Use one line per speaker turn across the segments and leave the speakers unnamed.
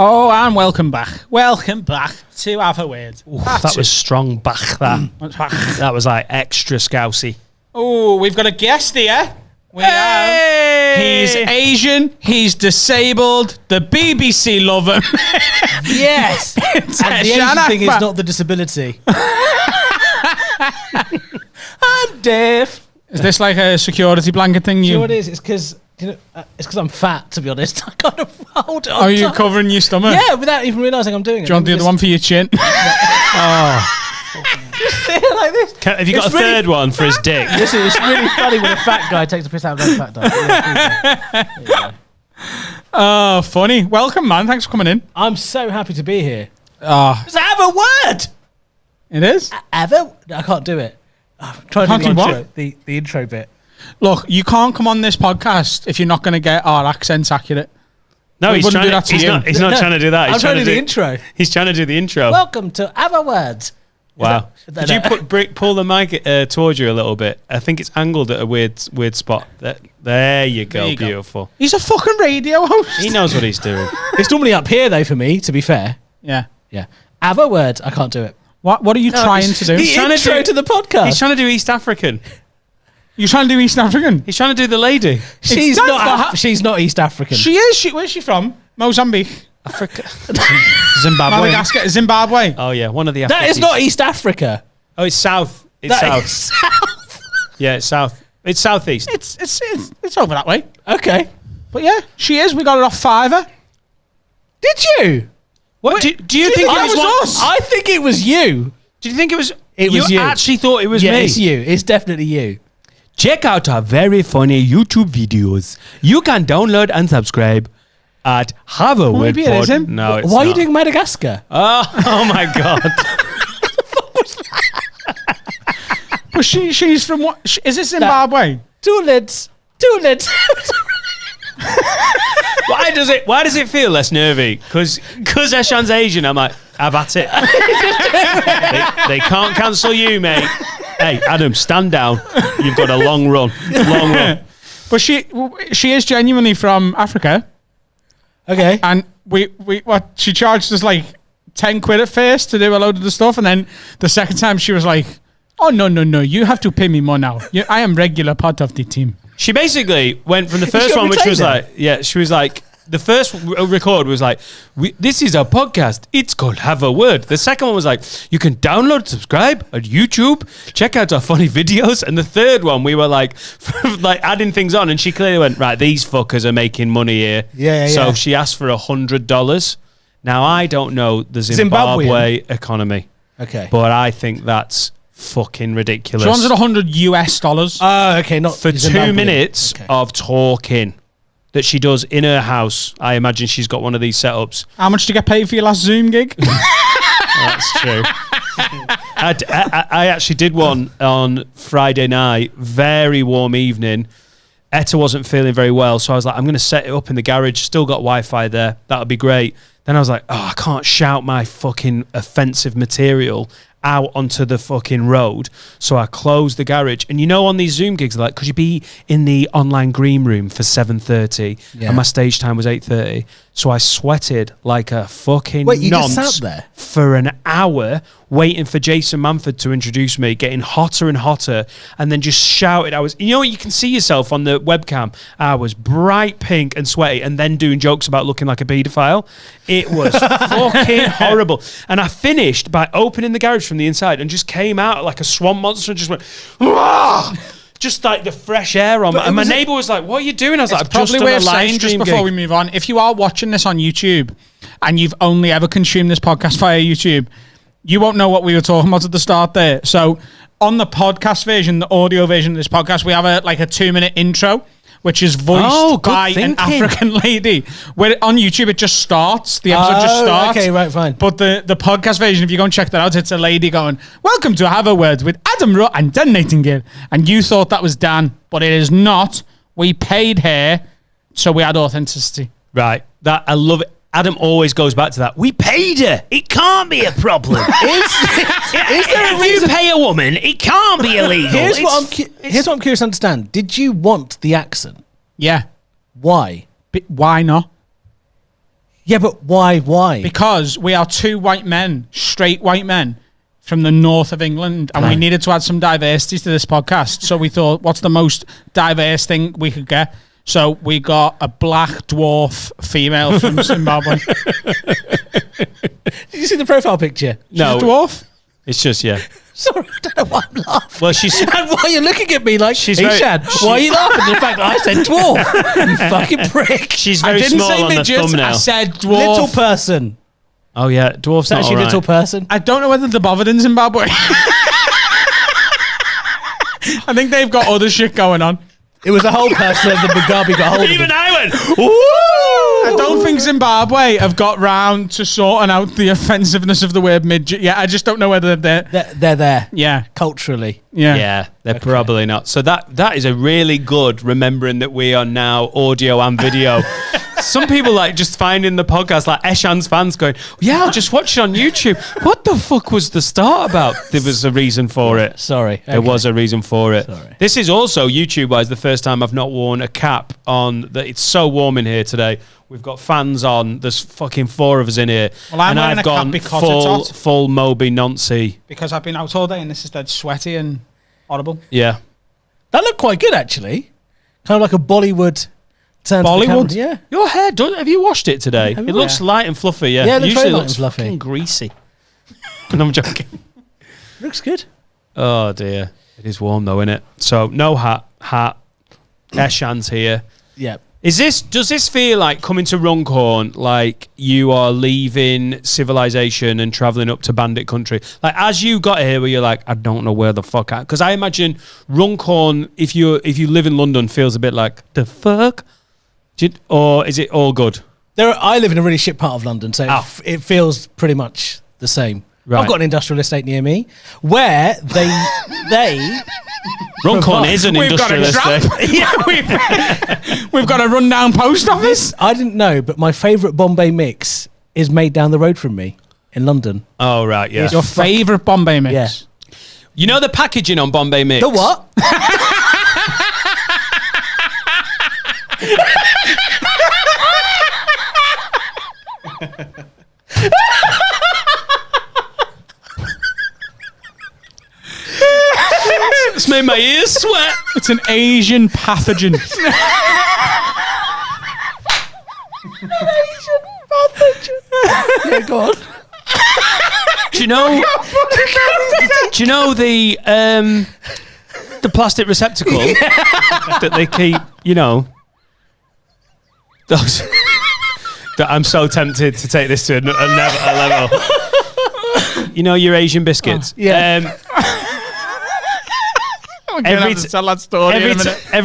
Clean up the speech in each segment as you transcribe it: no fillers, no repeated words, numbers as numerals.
Oh, and welcome back. Welcome back to Have a Word.
Ooh, that was strong back, that. That was like extra scousy.
Oh, we've got a guest here. We have. He's Asian, he's disabled, the BBC love him.
Yes! And the Asian thing is not the disability. I'm deaf.
Is this like a security blanket thing?
You know what it is? It's because I'm fat, to be honest. I kind of hold it on
Are you
top.
Covering your stomach?
Yeah, without even realising I'm doing it.
Do you want the other one for your chin?
Just sit here like this.
Have you got a third one for his dick?
Listen, it's really funny when a fat guy takes a piss out of another fat guy.
Oh, funny. Welcome, man. Thanks for coming in.
I'm so happy to be here.
Does
it have a word?
It is?
I can't do it. I'm trying to do the intro bit.
Look, you can't come on this podcast if you're not going to get our accents accurate.
No, he's
trying
not trying to do that.
I'm trying to do the intro.
He's trying to do the intro.
Welcome to Have a Word.
Wow. Could you pull the mic towards you a little bit? I think it's angled at a weird spot. There you go. Beautiful.
He's a fucking radio host.
He knows what he's doing.
It's normally up here, though, for me, to be fair.
Yeah.
Have a word. I can't do it.
What are you trying to do?
He's trying to the podcast.
He's trying to do East African.
You're trying to do East African?
He's trying to do the lady.
She's not East African.
She is. Where's she from? Mozambique.
Africa.
Zimbabwe. Madagascar. Zimbabwe.
Oh, yeah. One of the
That is not East Africa.
Oh, it's south. It's south. Yeah, it's south. It's southeast.
It's over that way.
Okay.
But yeah, she is. We got it off Fiverr.
Did you?
What do you think it was
us?
I think it was you.
Did you think it was?
It was you.
Actually thought it was me.
Yeah, it's you. It's definitely you.
Check out our very funny YouTube videos. You can download and subscribe at Have a Word.
Maybe it is him.
No, it's
Why
not.
are you doing Madagascar?
Oh my god.
But she's from what? Is it Zimbabwe?
Two lids.
Why does it feel less nervy? Because Eshaan's Asian, I'm like, have at it. they can't cancel you, mate. Hey, Adam, stand down. You've got a long run.
But she is genuinely from Africa.
Okay.
And she charged us like 10 quid at first to do a load of the stuff, and then the second time she was like, oh no, you have to pay me more now. I am regular part of the team.
She basically went from the first one, which was like, she was like, the first record was like, this is a podcast. It's called Have a Word. The second one was like, you can download, subscribe on YouTube, check out our funny videos. And the third one, we were like adding things on. And she clearly went, right, these fuckers are making money here.
Yeah.
So she asked for $100. Now, I don't know the Zimbabwe economy.
Okay.
But I think that's fucking ridiculous.
She wanted $100.
Oh, okay. Not
for
Zimbabwe.
2 minutes of talking that she does in her house. I imagine she's got one of these setups.
How much did you get paid for your last Zoom gig?
That's true. I actually did one on Friday night, very warm evening. Etta wasn't feeling very well, so I was like, I'm going to set it up in the garage. Still got Wi-Fi there. That would be great. Then I was like, I can't shout my fucking offensive material out onto the fucking road. So I closed the garage. And on these Zoom gigs, like, could you be in the online green room for 7:30?
Yeah.
And my stage time was 8:30. So I sweated like a fucking
just sat there
for an hour waiting for Jason Manford to introduce me, getting hotter and hotter, and then just shouted. I was, you can see yourself on the webcam. I was bright pink and sweaty, and then doing jokes about looking like a paedophile. It was fucking horrible. And I finished by opening the garage from the inside and just came out like a swamp monster and just went, "Wah!" Just like the fresh air on. And my neighbour was like, what are you doing? I was like, I've
probably worth saying just before we move on, if you are watching this on YouTube and you've only ever consumed this podcast via YouTube, you won't know what we were talking about at the start there. So on the podcast version, the audio version of this podcast, we have a 2-minute intro, which is voiced by an African lady. Where on YouTube, it just starts. The episode just starts.
Okay, right, fine.
But the podcast version, if you go and check that out, it's a lady going, welcome to Have a Word with Adam Rutt and Dan Nightingale. And you thought that was Dan, but it is not. We paid her, so we had authenticity.
Right. That I love it. Adam always goes back to that. We paid her. It can't be a problem. If you pay a woman, it can't be illegal.
Here's what I'm curious to understand. Did you want the accent?
Yeah.
Why?
Why not?
Yeah, but why? Why?
Because we are two white men, straight white men, from the north of England, and we needed to add some diversity to this podcast. So we thought, what's the most diverse thing we could get? So we got a black dwarf female from Zimbabwe.
Did you see the profile picture?
No.
She's a dwarf?
It's just, yeah.
Sorry, I don't know why I'm laughing.
Well, she's...
And why are you looking at me like,
She's
Eshaan, why are you laughing at the fact that I said dwarf? You fucking prick.
She's
I
very
didn't
small
say
on the
midget,
thumbnail.
I said dwarf.
Little person.
Oh, yeah. Dwarf's not
Actually,
all right.
little person.
I don't know whether they're bothered in Zimbabwe. I think they've got other shit going on.
It was a whole person that the Mugabe got hold of.
Even
him.
I went,
I don't think Zimbabwe have got round to sorting out the offensiveness of the word midget. Yeah, I just don't know whether they're...
They're there.
Yeah.
Culturally.
Yeah.
Yeah, they're probably not. So that is a really good remembering that we are now audio and video. Some people like just finding the podcast, like Eshaan's fans going, yeah, I'll just watch it on YouTube. What the fuck was the start about? There was a reason for it.
Sorry.
There was a reason for it.
Sorry.
This is also YouTube-wise the first time I've not worn a cap on. It's so warm in here today. We've got fans on. There's fucking 4 of us in here.
Well, I'm
and
wearing
I've
a cap
gone
because
full,
it's hot.
full Moby Nancy.
Because I've been out all day and this is dead sweaty and horrible.
Yeah.
That looked quite good, actually. Kind of like a Bollywood turn to the
Bollywood?
camera. Yeah.
Your hair, have you washed it today?
Have
It
I?
looks light and fluffy, yeah.
Yeah, it looks
Usually
very light
looks
and fluffy.
fucking greasy. And I'm joking.
Looks good.
Oh, dear. It is warm, though, isn't it? So, no hat. Eshaan's here.
Yeah.
Does this feel like coming to Runcorn like you are leaving civilization and travelling up to bandit country? Like as you got here where you're like, I don't know where the fuck at. Because I imagine Runcorn, if you live in London, feels a bit like, the fuck? Or is it all good?
I live in a really shit part of London, so it feels pretty much the same.
Right.
I've got an industrial estate near me where they
Runcorn is an industrial estate.
We've got a rundown post office.
I didn't know, but my favourite Bombay mix is made down the road from me in London.
Oh, right, yeah.
Your favourite Bombay mix?
Yeah.
You know the packaging on Bombay Mix?
The what?
It's made my ears sweat.
It's an Asian pathogen.
Yeah, go on.
Do you know? Do you know the plastic receptacle that they keep? You know, those. That I'm so tempted to take this to a level. You know your Asian biscuits.
Yeah.
Every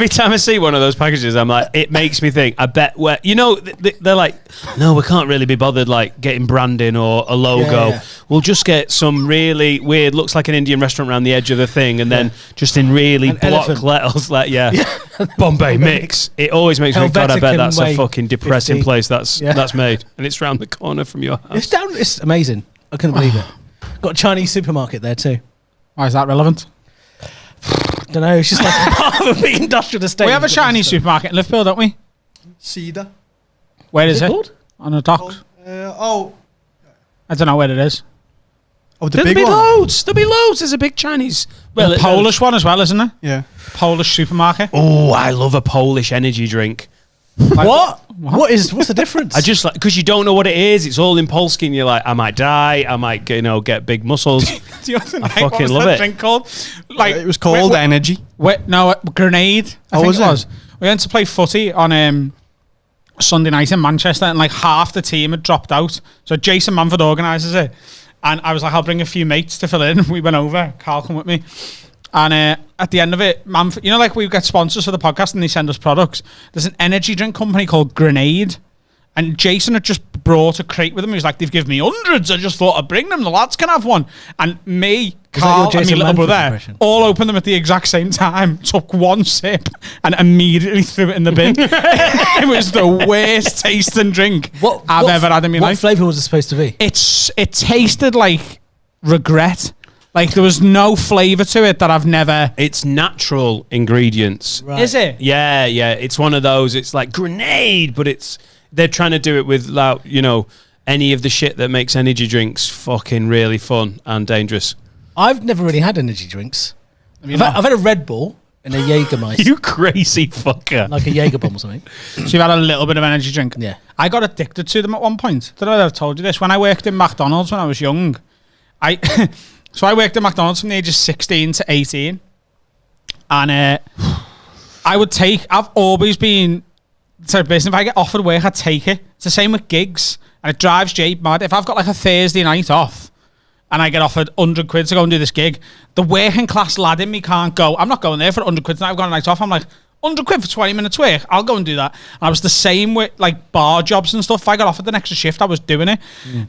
time I see one of those packages, I'm like, it makes me think. I bet they're like, no, we can't really be bothered like getting branding or a logo.
Yeah.
We'll just get some really weird, looks like an Indian restaurant around the edge of the thing, and then just in really
An
block
elephant.
letters, like Bombay Mix. It always makes me think, God, I bet
Helvetica
that's a
way
fucking depressing
50.
place that's made, and it's round the corner from your house.
It's amazing. I couldn't believe it. Got a Chinese supermarket there too.
Why is that relevant?
Don't know. It's just like part of a big industrial estate.
We have a Chinese supermarket in Liverpool, don't we?
Cedar.
Where is
Is it
it?
called?
On a dock.
Oh,
I don't know where it is.
the
There'll
big
be
one.
loads. There'll be loads. There's a big Chinese.
Well, a Polish one as well, isn't there?
Yeah.
Polish supermarket.
Oh, I love a Polish energy drink.
What? What's the difference?
I just like, because you don't know what it is. It's all in Polski, and you're like, I might die. I might, get big muscles.
Do you know what
fucking
was
love
that
it.
drink called? Like
It was called Energy.
Grenade. I
Oh,
think
was
it
it?
was. We went to play footy on Sunday night in Manchester, and like half the team had dropped out. So Jason Manford organises it, and I was like, I'll bring a few mates to fill in. We went over. Carl come with me. And at the end of it, Manford, you know, like we get sponsors for the podcast and they send us products. There's an energy drink company called Grenade. And Jason had just brought a crate with him. He was like, they've given me hundreds. I just thought I'd bring them. The lads can have one. And me, Carl, and my
Jason
little
Manford
brother
impression?
all opened them at the exact same time, took one sip, and immediately threw it in the bin. It was the worst tasting drink I've ever had in my
What
life.
flavour was it supposed to be?
It tasted like regret. Like there was no flavour to it that I've never...
It's natural ingredients.
Right.
Is it?
Yeah. It's one of those. It's like Grenade, but it's they're trying to do it with, like, any of the shit that makes energy drinks fucking really fun and dangerous.
I've never really had energy drinks. I've had a Red Bull and a Jägermeister.
You crazy fucker.
Like a Jaeger bomb or something.
So you've had a little bit of energy drink.
Yeah.
I got addicted to them at one point. Did I ever told you this? When I worked in McDonald's when I was young, so I worked at McDonald's from the age of 16 to 18. And I've always been, so basically if I get offered work, I take it. It's the same with gigs. And it drives Jay mad. If I've got like a Thursday night off and I get offered 100 quid to go and do this gig, the working class lad in me can't go, I'm not going there for 100 quid tonight, I've got a night off. I'm like, 100 quid for 20 minutes work, I'll go and do that. And I was the same with like bar jobs and stuff. If I got offered an extra shift, I was doing it.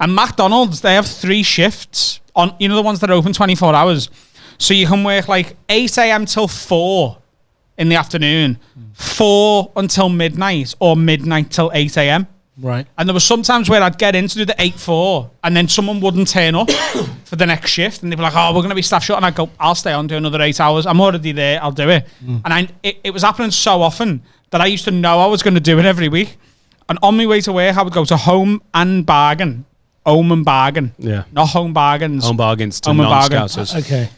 And McDonald's, they have 3 shifts on, the ones that are open 24 hours. So you can work like 8 a.m. till 4 in the afternoon, 4 until midnight, or midnight till 8 a.m.
Right.
And there was sometimes where I'd get in to do the 8-4 and then someone wouldn't turn up for the next shift and they'd be like, oh, we're going to be staff short. And I'd go, I'll stay on, do another 8 hours. I'm already there. I'll do it. And it was happening so often that I used to know I was going to do it every week. And on my way to work, I would go to Home and Bargain. Home and Bargain.
Yeah.
Not Home Bargains.
Home bargains to
Home and Bargain.
non-scousers.
Okay.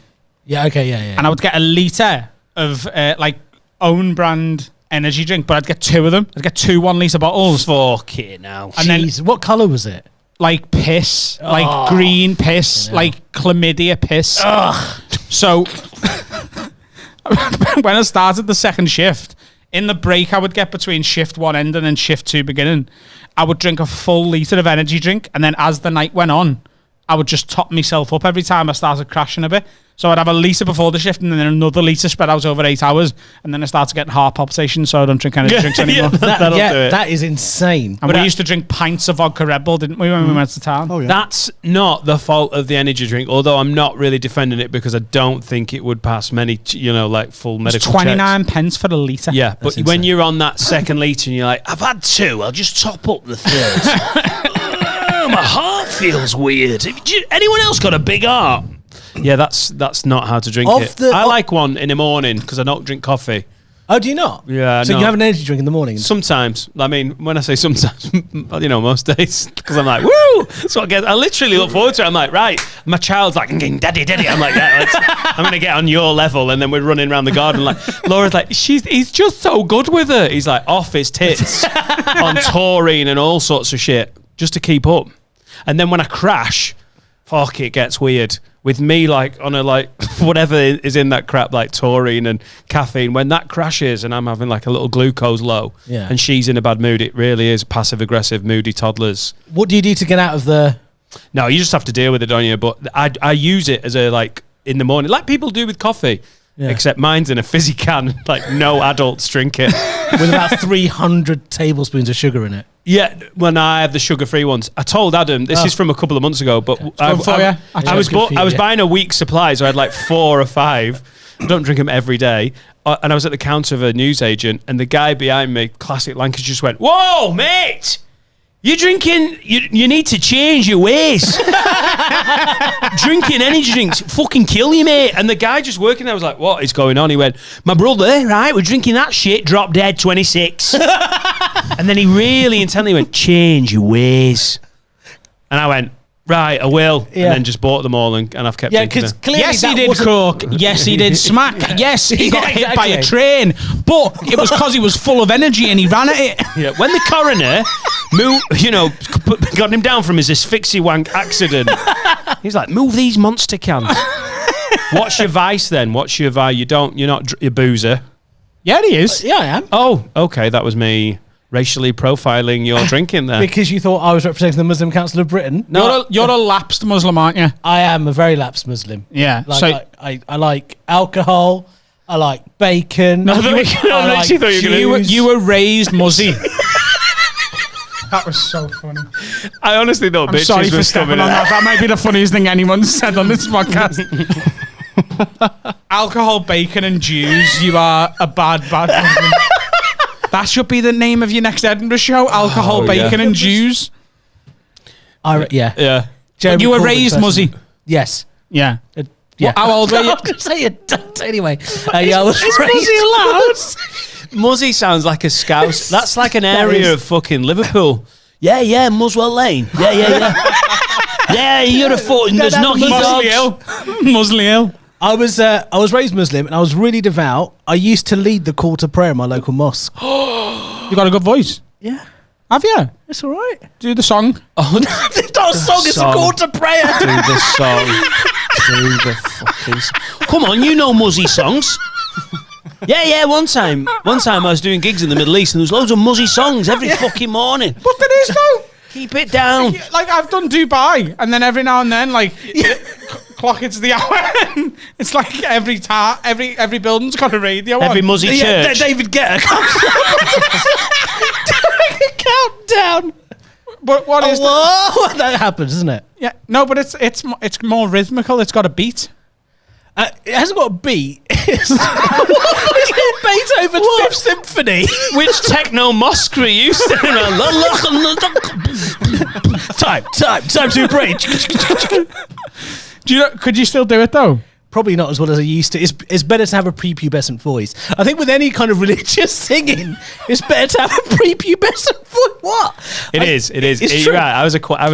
Yeah, okay, yeah.
And I would get a litre of like own brand energy drink, but I'd get 2 of them. I'd get 2 1-litre bottles.
Fuck it now.
And then,
Jeez, what colour was it?
like piss, like green piss, like chlamydia piss. So when I started the second shift, in the break I would get between shift 1 ending and shift 2 beginning, I would drink a full litre of energy drink, and then as the night went on, I would just top myself up every time I started crashing a bit. So I'd have a litre before the shift and then another litre spread out over 8 hours, and then I started getting heart palpitations, so I don't drink energy drinks anymore.
That'll do it.
That is insane.
And we used to drink pints of vodka Red Bull, didn't we, when we went to town?
Oh, yeah.
That's not the fault of the energy drink, although I'm not really defending it because I don't think it would pass many, like full
It's
medical
29
checks.
pence for a litre.
Yeah, but
That's
when
insane.
you're on that second litre and you're like, I've had 2, I'll just top up the third. My heart feels weird. Anyone else got a big heart? Yeah, that's not how to drink it. I like one in the morning because I don't drink coffee.
Oh, do you not?
Yeah,
So
no.
you have an energy drink in the morning?
Sometimes. I mean, when I say sometimes, most days. Because I'm like, woo! So I literally look forward to it. I'm like, right. My child's like, daddy. I'm like, yeah, I'm going to get on your level. And then we're running around the garden. Like, Laura's like, he's just so good with her. He's like off his tits on taurine and all sorts of shit just to keep up. And then when I crash, fuck, it gets weird. With me, like, on a, like, whatever is in that crap, like taurine and caffeine, when that crashes and I'm having, like, a little glucose low and she's in a bad mood, it really is passive-aggressive, moody toddlers.
What do you do to get out of the...
No, you just have to deal with it, don't you? But I use it as a, like, in the morning, like people do with coffee, except mine's in a fizzy can, like, no adults drink it.
with about 300 tablespoons of sugar in it?
Yeah, when I have the sugar-free ones. I told Adam, this is from a couple of months ago, but I was buying a week's supply, so I had like 4 or 5. I don't drink them every day. And I was at the counter of a newsagent, and the guy behind me, classic Lancashire, just went, "Whoa, mate! You're drinking, you need to change your ways. Drinking energy drinks fucking kill you, mate." And the guy just working there was like, "What is going on?" He went, "My brother, right, we're drinking that shit, drop dead 26. And then he really intently went, "Change your ways." And I went, "Right, I will."
Yeah.
And then just bought them all, and I've kept drinking
because
them.
clearly
Yes, he
that
did
wasn't-
coke. Yes, he did smack. Yes, he got hit by a
exactly.
train. But it was because he was full of energy and he ran at it.
Yeah, when the coroner got him down from his asphyxie wank accident, he's like, "Move these monster cans." What's your vice then? What's your vice? You're not a boozer.
Yeah, he is.
Yeah, I am.
Oh, okay, that was me racially profiling your drinking there.
Because you thought I was representing the Muslim Council of Britain.
No,
You're a lapsed Muslim, aren't you?
I am a very lapsed Muslim.
Yeah.
Like,
So
I like alcohol. I like bacon.
I literally thought you were gonna-
you were raised muzzy. That was so funny.
I honestly thought
I'm
bitches
sorry for
was
stepping
coming
on
out.
that. That might be the funniest thing anyone's said on this podcast. Alcohol, bacon, and Jews. You are a bad Muslim. That should be the name of your next Edinburgh show. Alcohol, bacon, and Jews.
Yeah.
Yeah.
Jeremy
You were
Corbyn
raised
person.
muzzy.
Yes.
Yeah.
Yeah.
How old were you?
I was going to say it. Anyway. Yeah, I was raised.
Muzzy sounds like a Scouse. That's like an area of fucking Liverpool. Yeah, Muswell Lane. Yeah. Yeah, you're a foot. There's not
Muslim Hill.
I was raised Muslim and I was really devout. I used to lead the call to prayer in my local mosque.
You got a good voice.
Yeah,
Have you?
it's all right.
Do the song.
Oh,
It's not a song, it's a call to prayer.
do the song. Do the fucking song. Come on, you know Muzzy songs. Yeah. One time I was doing gigs in the Middle East and there was loads of Muzzy songs every fucking morning.
But there is though.
Keep it down.
Like I've done Dubai, and then every now and then, like clock it's the hour. It's like every building's got a radio.
Every
on.
Muzzy church.
David Guetta comes countdown.
But what is
Whoa, that happens, doesn't it?
Yeah, no, but it's more rhythmical. It's got a beat.
It hasn't got a beat. It's called Beethoven's Fifth Symphony.
Which techno mosque were you standing around?
Time to pray.
Could you still do it though?
Probably not as well as I used to. It's better to have a prepubescent voice. I think with any kind of religious singing, it's better to have a prepubescent voice. What?
It is.
It's
You're
true.
right. I was a chorus.
I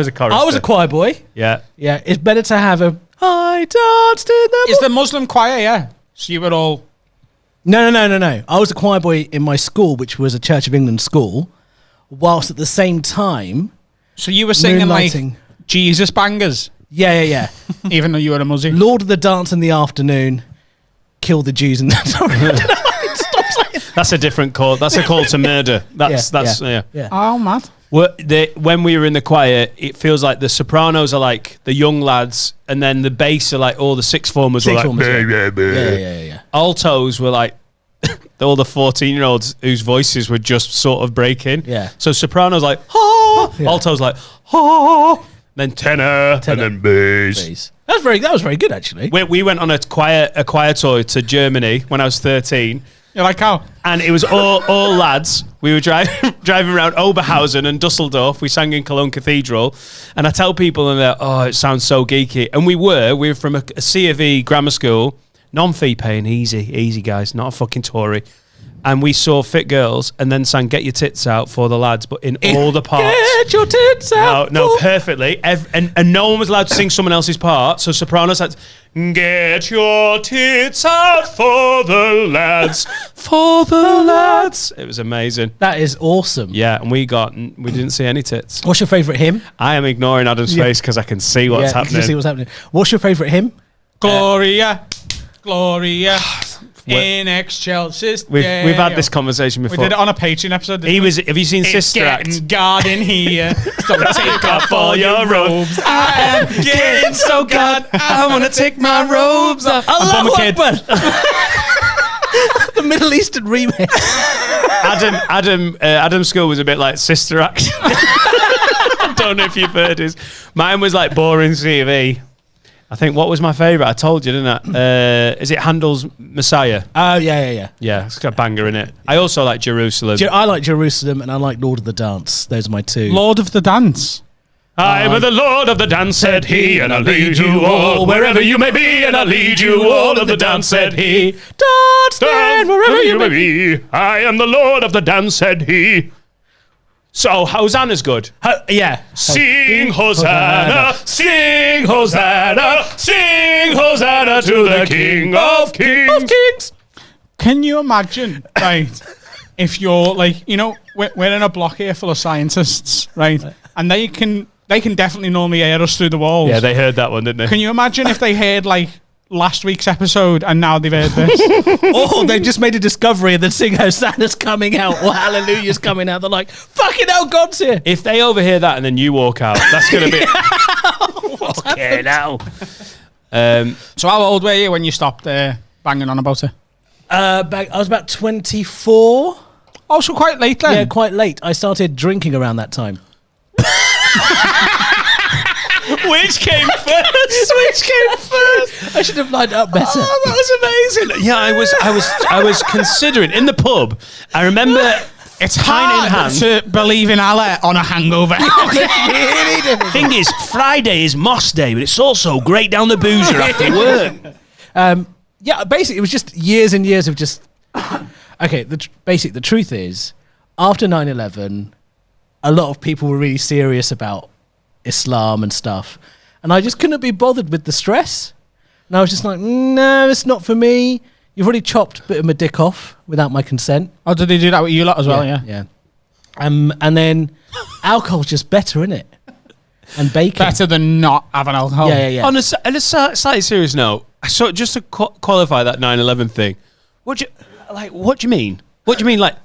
was a choir boy.
Yeah.
Yeah, it's better to have a. I danced in the.
Is the Muslim choir? Yeah. So you were all.
No. I was a choir boy in my school, which was a Church of England school, whilst at the same time.
So you were singing like
moonlighting.
Jesus bangers,
Yeah.
even though you were a Muslim.
Lord of the Dance in the Afternoon, Kill the Jews in the. Stop saying.
That's a different call. That's a call to murder. That's yeah.
Oh, mad.
When we were in the choir, it feels like the sopranos are like the young lads, and then the bass are like all the sixth formers were like.
Yeah.
Altos were like all the 14-year-olds whose voices were just sort of breaking.
Yeah.
So sopranos like ha, altos like ha, then tenor, and then bass.
That was very good actually.
We went on a choir tour to Germany when I was 13.
You're like how?
And it was all lads. We were driving around Oberhausen and Dusseldorf. We sang in Cologne Cathedral. And I tell people, and they're, oh, it sounds so geeky. And we were from a C of E grammar school, non-fee paying, easy guys, not a fucking Tory. And we saw Fit Girls and then sang Get Your Tits Out for the lads, but in all the parts.
Get your tits out.
No, perfectly. And no one was allowed to sing someone else's part. So sopranos had to, get your tits out for the lads. For the lads. It was amazing.
That is awesome.
Yeah, and we didn't see any tits.
What's your favourite hymn?
I am ignoring Adam's face because I can see what's happening.
See what's happening. What's your favourite hymn?
Gloria. In excelsis.
We've had this conversation before.
We did it on a Patreon episode.
Have you seen
It's
Sister
getting
Act?
God in here. So take off all your robes.
I am getting so God. I want to take my robes off.
Allahu Akbar. The Middle Eastern remix.
Adam's school was a bit like Sister Act. I don't know if you've heard his. Mine was like boring CV. I think what was my favourite? I told you, didn't I? Is it Handel's Messiah?
Oh, yeah.
Yeah, it's got a banger in it. I also like Jerusalem.
I like Jerusalem and I like Lord of the Dance. Those are my two.
Lord of the Dance.
I am the Lord of the dance, said he, and I'll lead you all wherever you may be, and I'll lead you all of the dance, said he.
Dance then wherever you may be.
I am the Lord of the dance, said he. So, Hosanna's good.
Yeah.
Sing Hosanna, sing Hosanna, sing Hosanna to the King of Kings.
Can you imagine, right, if you're like, we're in a block here full of scientists, right, and they can definitely normally hear us through the walls.
Yeah, they heard that one, didn't they?
Can you imagine if they heard like last week's episode and now they've heard this?
Oh, they've just made a discovery and then sing Hosanna's coming out or Hallelujah's coming out. They're like, fucking hell, God's here.
If they overhear that and then you walk out, that's going to be...
Okay, now.
So how old were you when you stopped banging on about it?
I was about 24.
Oh, so quite late then.
Yeah, quite late. I started drinking around that time.
Which came first?
I should have lined up better.
Oh, that was amazing. Yeah, I was considering in the pub. I remember
It's
hand in
hard
hand.
to believe in Allah on a hangover.
Really difficult.
Thing is, Friday is Moss Day, but it's also great down the boozer after work.
Yeah, basically, it was just years and years of just. Okay, the truth is, after 9/11, a lot of people were really serious about Islam and stuff, and I just couldn't be bothered with the stress. And I was just like, no, it's not for me. You've already chopped a bit of my dick off without my consent.
Oh, did they do that with you lot as well? Yeah.
Yeah. And then alcohol's just better, isn't it? And bacon.
Better than not having alcohol.
Yeah.
On a slightly serious note, so just to qualify that 9/11 thing, what do you mean? What do you mean? Like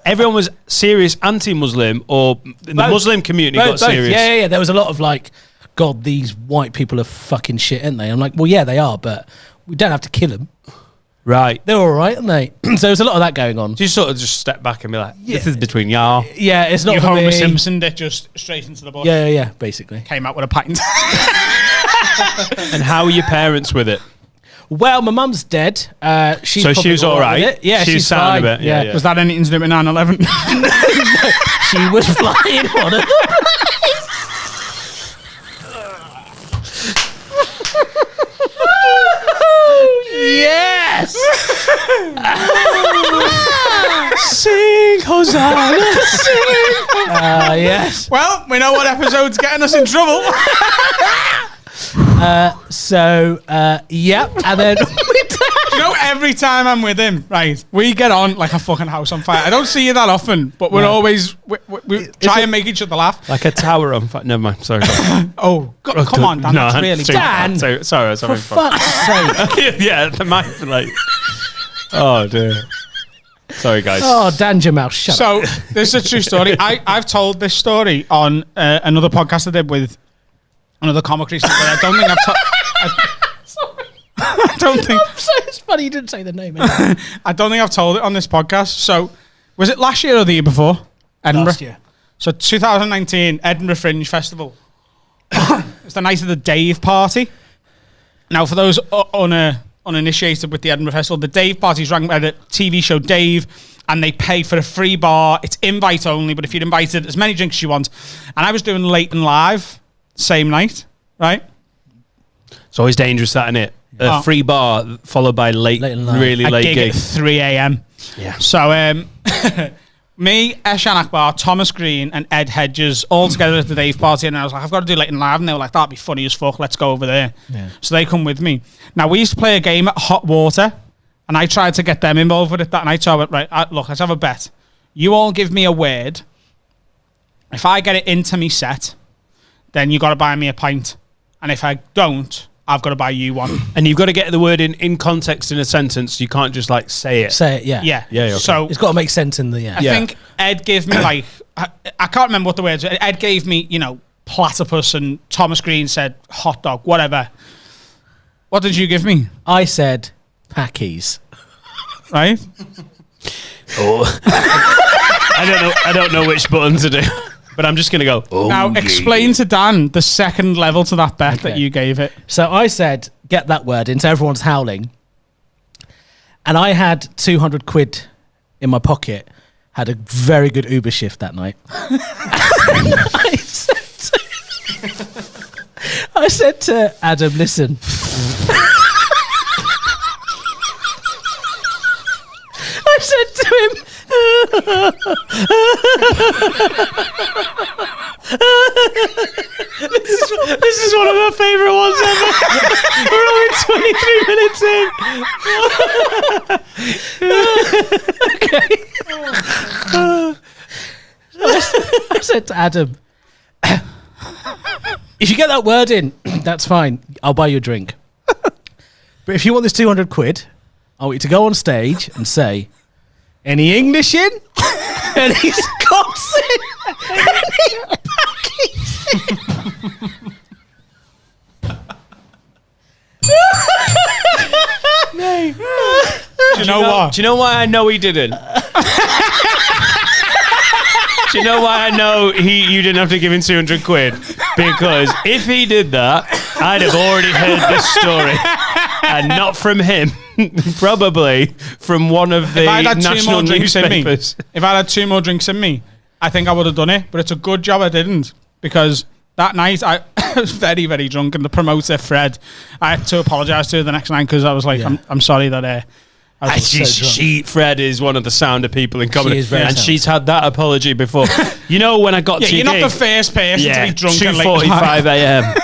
everyone was serious anti-Muslim, or the Muslim community got serious?
Yeah. There was a lot of like, God, these white people are fucking shit, aren't they? I'm like, well, yeah, they are, but we don't have to kill them.
Right.
They're all right, aren't they? So there's a lot of that going on.
Do you sort of just step back and be like, this is between y'all?
Yeah, it's not
You
for
Homer
me.
Simpsoned it just straight into the bush.
Yeah, basically.
Came out with a pint.
And how are your parents with it?
Well, my mum's dead. She's
So
probably
she was all right?
with it. Yeah,
She's
she's
sound
fine.
a bit, yeah.
Was that anything to do with 9/11?
She was flying on it. Yes!
Sing Hosanna, sing.
Yes.
Well, we know what episode's getting us in trouble.
Yep. And then
You know, every time I'm with him, right, we get on like a fucking house on fire. I don't see you that often, but we're always we try and make each other laugh.
Like a tower on fire. Never mind, sorry.
Oh, God, come on, Dan.
No,
That's really
Dan.
Sorry, I was
for
having fun.
fuck's sake.
Yeah, the mic, like... Oh, dear. Sorry, guys.
Oh, Dan Jamal, shut up.
So this is a true story. I've told this story on another podcast I did with another comic recently. But I don't think I don't think.
I'm so it's funny you didn't say the name. Anyway.
I don't think I've told it on this podcast. So was it last year or the year before? Edinburgh.
Last year.
So 2019 Edinburgh Fringe Festival. It's the night of the Dave Party. Now, for those uninitiated with the Edinburgh Festival, the Dave Party is run by the TV show Dave, and they pay for a free bar. It's invite only, but if you're invited, as many drinks as you want. And I was doing late and live, same night, right?
It's always dangerous, that, innit? A free bar followed by
Late and live.
really
A
late
gig
gig.
at 3 a.m.
Yeah.
So me, Eshaan Akbar, Thomas Green, and Ed Hedges all together at the Dave Party, and I was like, I've got to do late and live, and they were like, that'd be funny as fuck, let's go over there.
Yeah.
So they come with me. Now, we used to play a game at Hot Water, and I tried to get them involved with it that night. So I went, right, look, let's have a bet. You all give me a word. If I get it into me set, then you got to buy me a pint. And if I don't, I've got to buy you one.
And you've got to get the word in context in a sentence. You can't just, like, say it.
Say it, yeah.
Yeah.
okay.
So
It's got to make sense in the
I think Ed gave me like I can't remember what the words were. Ed gave me, platypus, and Thomas Green said hot dog, whatever. What did you give me?
I said packies.
Right?
Oh. I don't know which button to do. But I'm just going to go,
Now explain to Dan the second level to that bet that
Okay.
you gave it.
So I said, get that word in, so everyone's howling. And I had 200 quid in my pocket, had a very good Uber shift that night. I said to Adam, listen. I said to him,
this is one of my favourite ones ever. We're only 23 minutes in.
I said to Adam, if you get that word in, that's fine. I'll buy you a drink. But if you want this 200 quid, I want you to go on stage and say, any English in? Any Scots in? Any Packies in?
Do you know what?
Do you know why I know he didn't? Do you know why I know you didn't have to give him 200 quid? Because if he did that, I'd have already heard this story. And not from him. Probably from one of the national newspapers.
If I had 2 more drinks in me, I think I would have done it. But it's a good job I didn't, because that night I was very, very drunk, and the promoter, Fred, I had to apologise to the next night, because I was like, I'm sorry that
Fred is one of the sounder people in comedy,
She is very
and
sound.
she's had that apology before. You know, when I got to
You're
your
not
gig,
the first person to be drunk at late
2:45 a.m.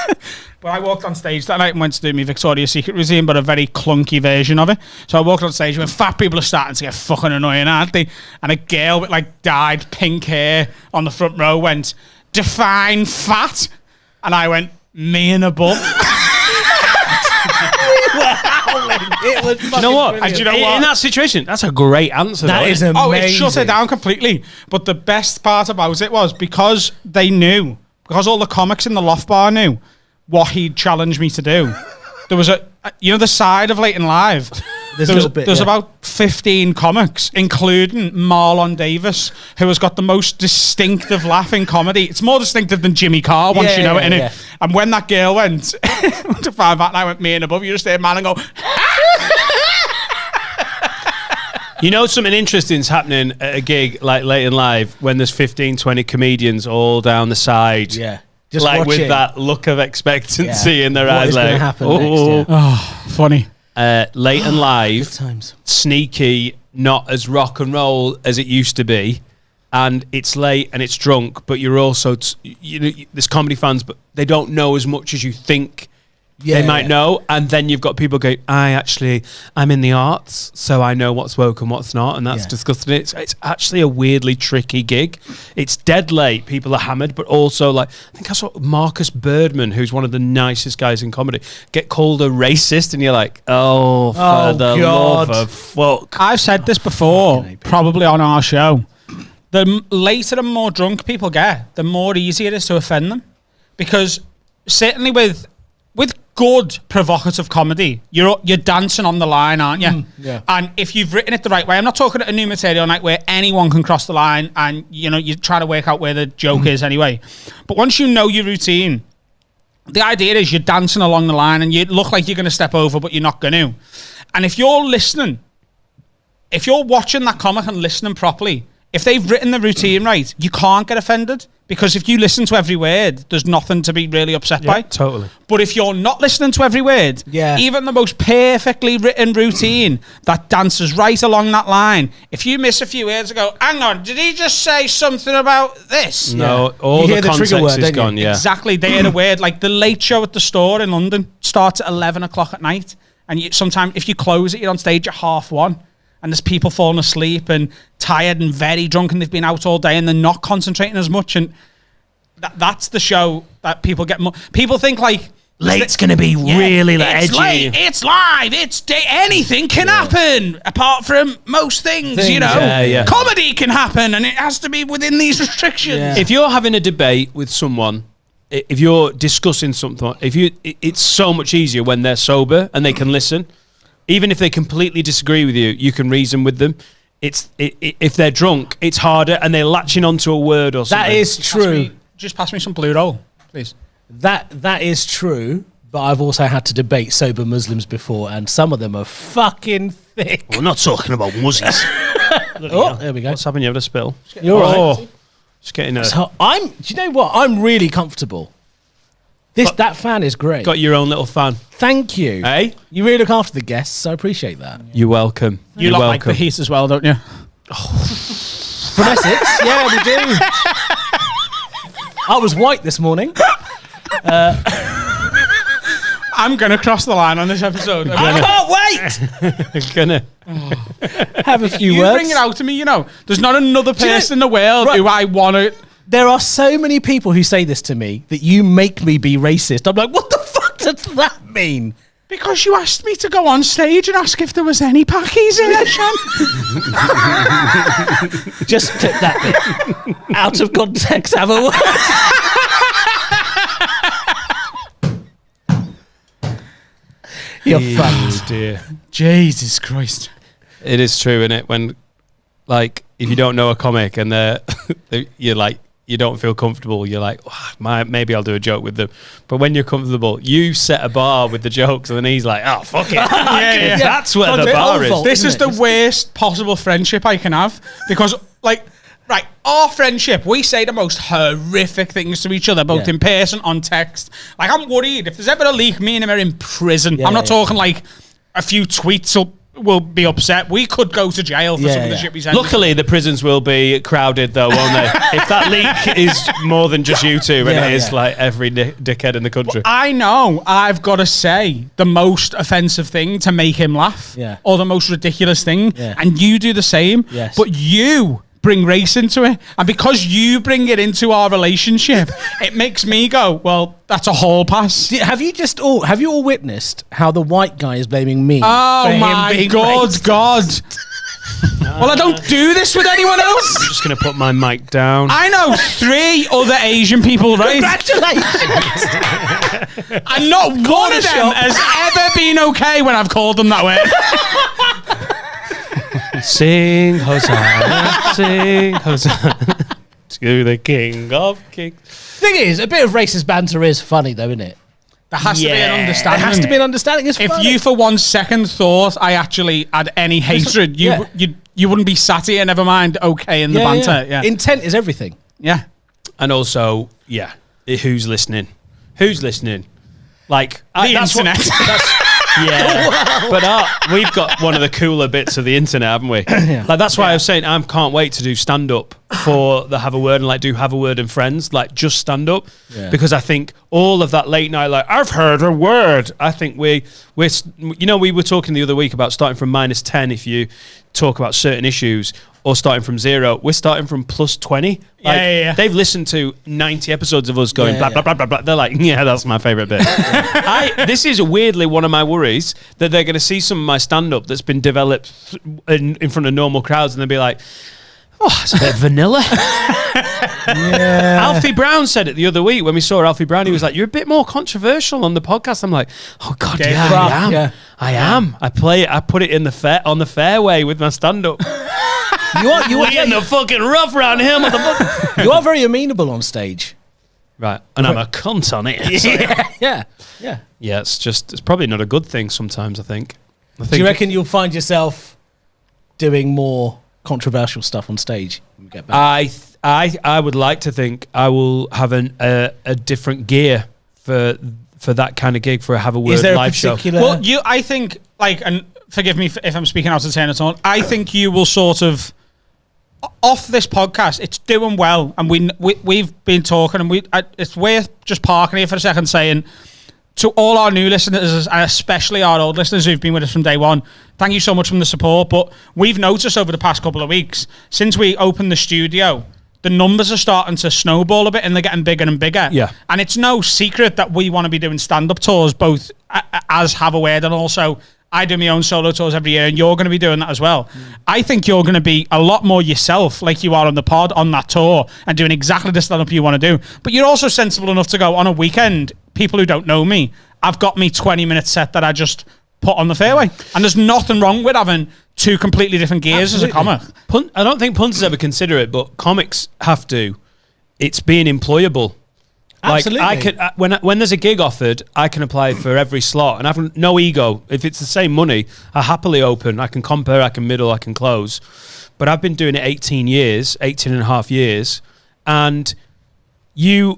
Well, I walked on stage that night and went to do my Victoria's Secret routine, but a very clunky version of it. So I walked on stage when fat people are starting to get fucking annoying, aren't they? And a girl with like dyed pink hair on the front row went, "Define fat," and I went, "Me and above."
It was
You know what?
And do you know what?
In that situation, that's a great answer.
That
though,
is
isn't it?
amazing.
Oh, it shut it down completely. But the best part about it was because they knew, because all the comics in the Loft Bar knew what he'd challenged me to do. There was the side of Late and Live. There's about 15 comics, including Marlon Davis, who has got the most distinctive laugh in comedy. It's more distinctive than Jimmy Carr once you know it, innit? And when that girl went to find that, and I went, "Me and above," you just hear man and go,
You know, something interesting's happening at a gig like Late and Live when there's 15, 20 comedians all down the side.
Yeah. Just
like
watching.
with that look of expectancy in their
What
eyes.
is gonna
Like,
happen next,
"Oh, funny."
Late and Live,
Good times.
sneaky, not as rock and roll as it used to be. And it's late and it's drunk, but you're also, there's comedy fans, but they don't know as much as you think they might know. And then you've got people going, I'm in the arts, so I know what's woke and what's not. And that's disgusting. It's actually a weirdly tricky gig. It's dead late. People are hammered, but also like, I think I saw Marcus Birdman, who's one of the nicest guys in comedy, get called a racist. And you're like, oh, for the
God.
love of fuck.
I've said this before, probably on our show. The later and more drunk people get, the more easy it is to offend them. Because certainly with good provocative comedy, you're dancing on the line, aren't you?
Yeah.
And if you've written it the right way, I'm not talking at a new material night where anyone can cross the line and you're trying to work out where the joke is anyway. But once you know your routine, the idea is you're dancing along the line and you look like you're going to step over, but you're not going to. And if you're listening, if you're watching that comic and listening properly, if they've written the routine right, you can't get offended. Because if you listen to every word, there's nothing to be really upset by.
Totally.
But if you're not listening to every word, even the most perfectly written routine that dances right along that line, if you miss a few words and go, hang on, did he just say something about this?
No, all the context is gone,
Exactly. They hear a word. Like the Late Show at the Store in London starts at 11 o'clock at night. And sometimes if you close it, you're on stage at 1:30. And there's people falling asleep and tired and very drunk and they've been out all day and they're not concentrating as much. And that's the show that people get more. People think like...
Late's going to be really edgy.
It's late, it's live, anything can happen apart from most things, Comedy can happen and it has to be within these restrictions.
Yeah.
If you're having a debate with someone, if you're discussing something, it's so much easier when they're sober and they can listen. Even if they completely disagree with you, you can reason with them. If they're drunk, it's harder and they're latching onto a word or something.
That is true.
Just pass me some Blue Roll, please.
That is true, but I've also had to debate sober Muslims before, and some of them are fucking thick.
We're not talking about muzzies.
Oh, there we go.
What's happened? You have a spill?
You're right.
Just getting a...
So do you know what? I'm really comfortable. That fan is great.
Got your own little fan.
Thank you.
Hey?
You really look after the guests. I appreciate that.
You're welcome.
You lot like the heat as well, don't you?
From Essex? Yeah, we do. I was white this morning.
I'm going to cross the line on this episode.
I can't wait.
I'm gonna...
Have a few
You
words.
bring it out to me, There's not another
you know-
person in the world
Right.
who I want to...
There are so many people who say this to me that you make me be racist. I'm like, what the fuck does that mean?
Because you asked me to go on stage and ask if there was any packies in it, Sean.
Just clip that bit. Out of context, have a word. You're fucked.
dear.
Jesus Christ.
It is true, isn't it? When, like, if you don't know a comic and you're like, you don't feel comfortable, you're like, maybe I'll do a joke with them. But when you're comfortable, you set a bar with the jokes, and then he's like, oh, fuck it.
Yeah.
That's where the
It's
bar
all
is.
fault.
This is
Isn't
the
it?
worst possible friendship I can have. Because, our friendship, we say the most horrific things to each other, both in person, on text. Like, I'm worried. If there's ever a leak, me and him are in prison. I'm not talking like a few tweets will will be upset. We could go to jail for some of the shit we said.
Luckily, the prisons will be crowded, though, won't they? If that leak is more than just you two, and it is like every dickhead in the country.
Well, I know I've got to say the most offensive thing to make him laugh, or the most ridiculous thing, and you do the same.
Yes.
But you bring race into it, and because you bring it into our relationship, it makes me go, well, that's a hall pass.
Have you all witnessed how the white guy is blaming me?
Oh
for
my
him being
God. Well, I don't do this with anyone else.
I'm just going to put my mic down.
I know 3 other Asian people, right?
Congratulations!
And not one of them has ever been okay when I've called them that way.
Sing Hosanna, sing Hosanna to the King of Kings.
Thing is, a bit of racist banter is funny, though, isn't it?
There has to be an understanding.
There has to be an understanding. It's
if
funny.
you, for 1 second, thought I actually had any hatred, you wouldn't be sat here, never mind okay in the banter. Yeah.
Intent is everything.
Yeah.
And also, who's listening? Who's listening? Like,
the internet.
But we've got one of the cooler bits of the internet, haven't we? Like, that's why I was saying I can't wait to do stand up for the Have a Word, and like do Have a Word and Friends, like just stand up, because I think all of that late night, like I've heard a word. I think we were talking the other week about starting from -10 if you talk about certain issues, or starting from 0. We're starting from +20. Like, they've listened to 90 episodes of us going blah, blah, blah, blah, blah. They're like, that's my favourite bit. This is weirdly one of my worries, that they're going to see some of my stand-up that's been developed in front of normal crowds, and they'll be like, oh, it's a bit vanilla. Alfie Brown said it the other week when we saw Alfie Brown. He was like, you're a bit more controversial on the podcast. I'm like, oh, God, I am. I am. I put it in on the fairway with my stand-up. You are in the fucking rough around here, motherfucker.
You are very amenable on stage.
Right. And I'm a cunt on it.
Yeah.
It's probably not a good thing sometimes, I think.
Do you reckon you'll find yourself doing more controversial stuff on stage when you get back?
I would like to think I will have a different gear for that kind of gig, for a Have a Word live show.
Well, I think, like, and forgive me if I'm speaking out of turn at all, I think you will sort of, off this podcast, it's doing well, and we've been talking, and it's worth just parking here for a second, saying to all our new listeners, and especially our old listeners who've been with us from day one, thank you so much for the support. But we've noticed over the past couple of weeks, since we opened the studio, the numbers are starting to snowball a bit, and they're getting bigger and bigger.
Yeah.
And it's no secret that we want to be doing stand-up tours, both as Have a Word, and also I do my own solo tours every year, and you're going to be doing that as well. I think you're going to be a lot more yourself, like you are on the pod, on that tour, and doing exactly the stand-up you want to do. But you're also sensible enough to go, on a weekend, people who don't know me, I've got me 20-minute set that I just put on the fairway. And there's nothing wrong with having 2 completely different gears as a comic.
I don't think punters ever consider it, but comics have to. It's being employable.
Absolutely.
Like, I could, when there's a gig offered, I can apply for every slot, and I've no ego. If it's the same money, I happily open. I can compare, I can middle, I can close. But I've been doing it 18 and a half years, and the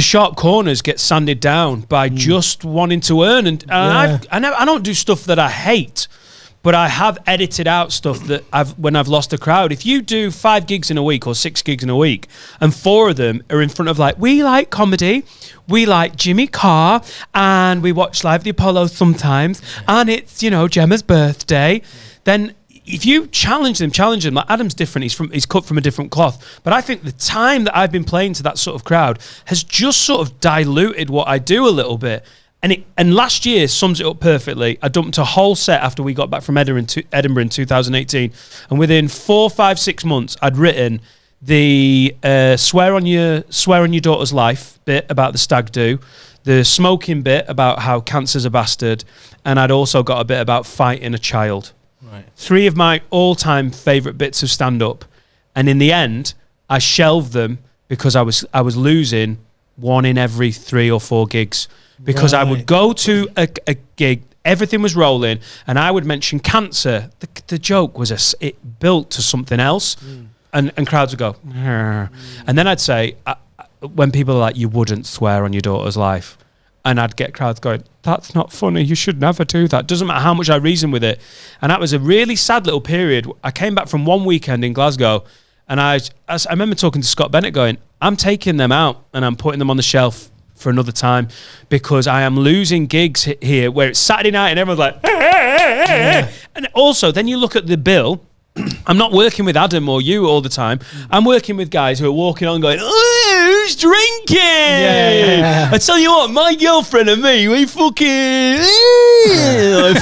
sharp corners get sanded down by just wanting to earn. And I don't do stuff that I hate, but I have edited out stuff that when I've lost a crowd. If you do 5 gigs in a week or 6 gigs in a week, and 4 of them are in front of, like, we like comedy, we like Jimmy Carr, and we watch Live at the Apollo sometimes, and it's, Gemma's birthday, then if you challenge them, like Adam's different, he's cut from a different cloth. But I think the time that I've been playing to that sort of crowd has just sort of diluted what I do a little bit. And last year sums it up perfectly. I dumped a whole set after we got back from Edinburgh in 2018. And within 4, 5, 6 months, I'd written the swear on your daughter's life bit about the stag do, the smoking bit about how cancer's a bastard, and I'd also got a bit about fighting a child.
Right.
3 of my all-time favourite bits of stand-up, and in the end, I shelved them because I was losing 1 in every 3 or 4 gigs, because I would go to a gig, everything was rolling, and I would mention cancer. The joke was it built to something else, and crowds would go, and then I'd say, when people are like, you wouldn't swear on your daughter's life, and I'd get crowds going, "That's not funny. You should never do that." Doesn't matter how much I reason with it. And that was a really sad little period. I came back from one weekend in Glasgow, and I remember talking to Scott Bennett going, "I'm taking them out and I'm putting them on the shelf for another time because I am losing gigs here where it's Saturday night and everyone's like, hey. And also then you look at the bill. I'm not working with Adam or you all the time. I'm working with guys who are walking on going, oh, who's drinking?
Yeah.
I tell you what, my girlfriend and me, we fucking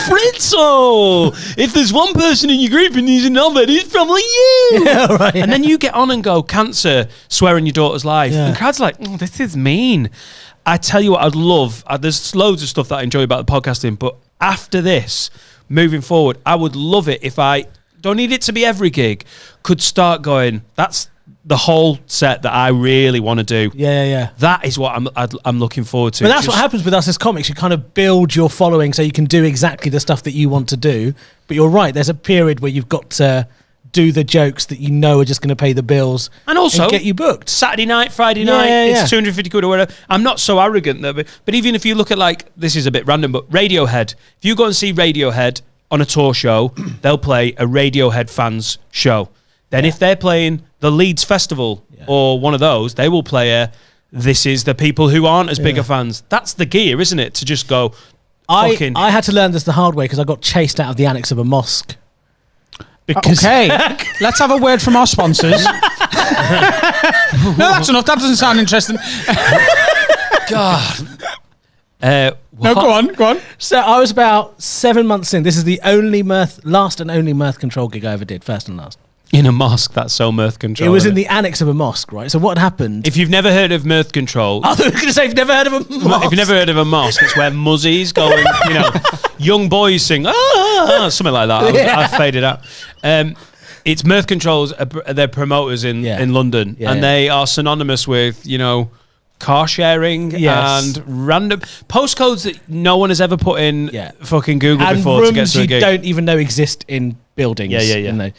Fritzo. If there's one person in your group and he's another, it's probably you.
Yeah, right.
And then you get on and go, cancer, swearing your daughter's life.
Yeah.
And crowds are like, oh, this is mean. I tell you what, I'd love, there's loads of stuff that I enjoy about the podcasting, but after this, moving forward, I would love it if I don't need it to be every gig, could start going, that's the whole set that I really want to do.
Yeah.
That is what I'm looking forward to.
But that's what happens with us as comics. You kind of build your following so you can do exactly the stuff that you want to do. But you're right, there's a period where you've got to do the jokes that you know are just going to pay the bills
and also
get you booked.
Saturday night, Friday night, it's 250 quid or whatever. I'm not so arrogant though, but even if you look at, like, this is a bit random, but Radiohead, if you go and see Radiohead on a tour show, they'll play a Radiohead fans show. Then if they're playing the Leeds Festival or one of those, they will play this is the people who aren't as big a fans. That's the gear, isn't it? To just go,
I had to learn this the hard way because I got chased out of the annex of a mosque.
Okay, let's have a word from our sponsors. No, that's enough. That doesn't sound interesting.
God.
No, go on.
So I was about 7 months in. This is the last and only mirth control gig I ever did, first and last.
In a mosque, that's so mirth control.
It was in the annex of a mosque, right? So what happened?
If you've never heard of mirth control,
I was going to say, if you've never heard of a mosque.
If you've never heard of a mosque, it's where muzzies go and, young boys sing, something like that. I've faded out. It's mirth controls, they're promoters in London, and they are synonymous with, car sharing and random postcodes that no one has ever put in fucking Google
and
before to get to a
you
gig.
don't even know exist in buildings.
Yeah.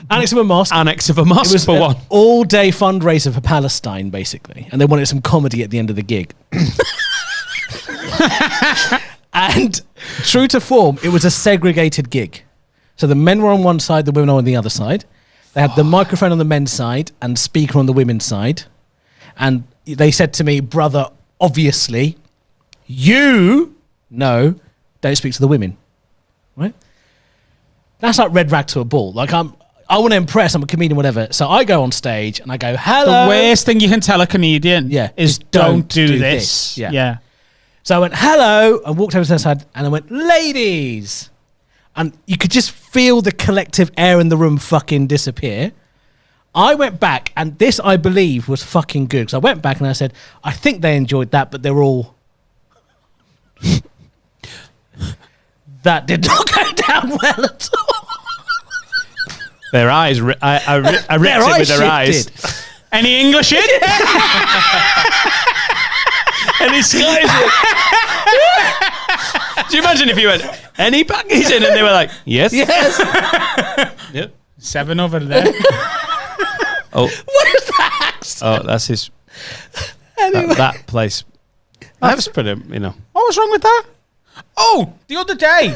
Annex of a mosque.
It was
for
one.
All-day fundraiser for Palestine, basically. And they wanted some comedy at the end of the gig. And true to form, it was a segregated gig. So the men were on one side, the women were on the other side. They had the microphone on the men's side and speaker on the women's side. And they said to me, brother, obviously, don't speak to the women. Right? That's like red rag to a bull. Like, I want to impress, I'm a comedian, whatever. So I go on stage and I go, hello.
The worst thing you can tell a comedian is don't do this.
Yeah. So I went, hello, and walked over to the side and I went, ladies. And you could just feel the collective air in the room fucking disappear. I went back, and this, I believe, was fucking good. So I went back and I said, I think they enjoyed that, but they're all... That did not go down well at all.
Their eyes, I ripped it with their eyes.
Any English in?
Any Scottish in? Do you imagine if you went, any Pakis in? And they were like, yes. Yep.
7 over there.
Oh.
What is that?
Oh, that's his...
Anyway.
That place. That's pretty,
What was wrong with that? Oh, the other day,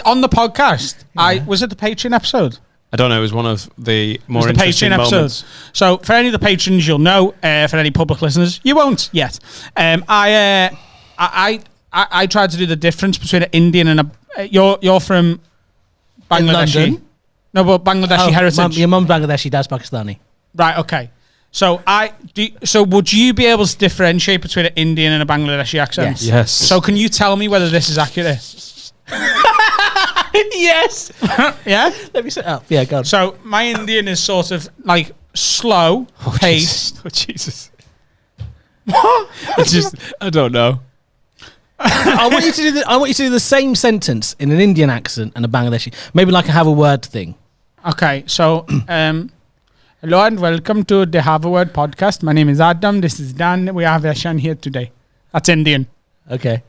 on the podcast, was it the Patreon episode?
I don't know. It was one of the more
It was the
interesting
Patreon
moments.
episodes. So for any of the patrons, you'll know. For any public listeners, you won't yet. I tried to do the difference between an Indian and a. You're from Bangladeshi. No, but Bangladeshi heritage.
Your mum's Bangladeshi, dad's Pakistani.
Right. Okay. So So would you be able to differentiate between an Indian and a Bangladeshi accent?
Yes.
So can you tell me whether this is accurate?
Yes.
Yeah.
Let me set up. Yeah, go on.
So my Indian is sort of like slow paced.
Oh, Jesus.
What?
I don't know.
I want you to do the same sentence in an Indian accent and a Bangladeshi. Maybe like a have a word thing.
Okay. So hello and welcome to the Have a Word podcast. My name is Adam. This is Dan. We have Eshaan here today. That's Indian.
Okay.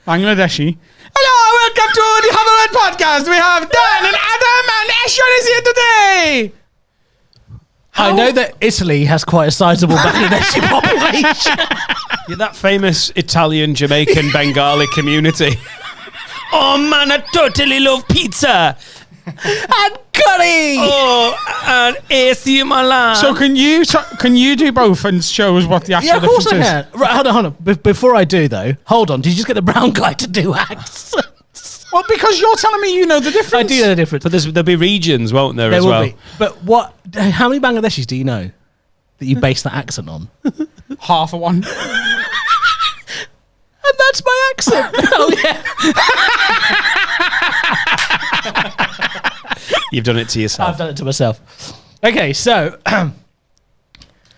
Bangladeshi. Hello, welcome to the Have a Word podcast. We have Dan and Adam and Eshaan is here today.
I know that Italy has quite a sizable Bangladeshi population.
You're that famous Italian, Jamaican, Bengali community. Oh man, I totally love pizza.
And curry!
Oh, and AC Milan.
So can you do both and show us what the actual
Yeah, of course
difference
I
is?
can. Right, hold on. Before I do, though, hold on. Did you just get the brown guy to do accents?
Well, because you're telling me you know the difference.
I do know the difference.
But there'll be regions, won't there,
There
as
will
well?
be. But how many Bangladeshis do you know that you base that accent on?
Half of one.
And that's my accent. Oh, yeah.
You've done it to yourself.
I've done it to myself. Okay, so...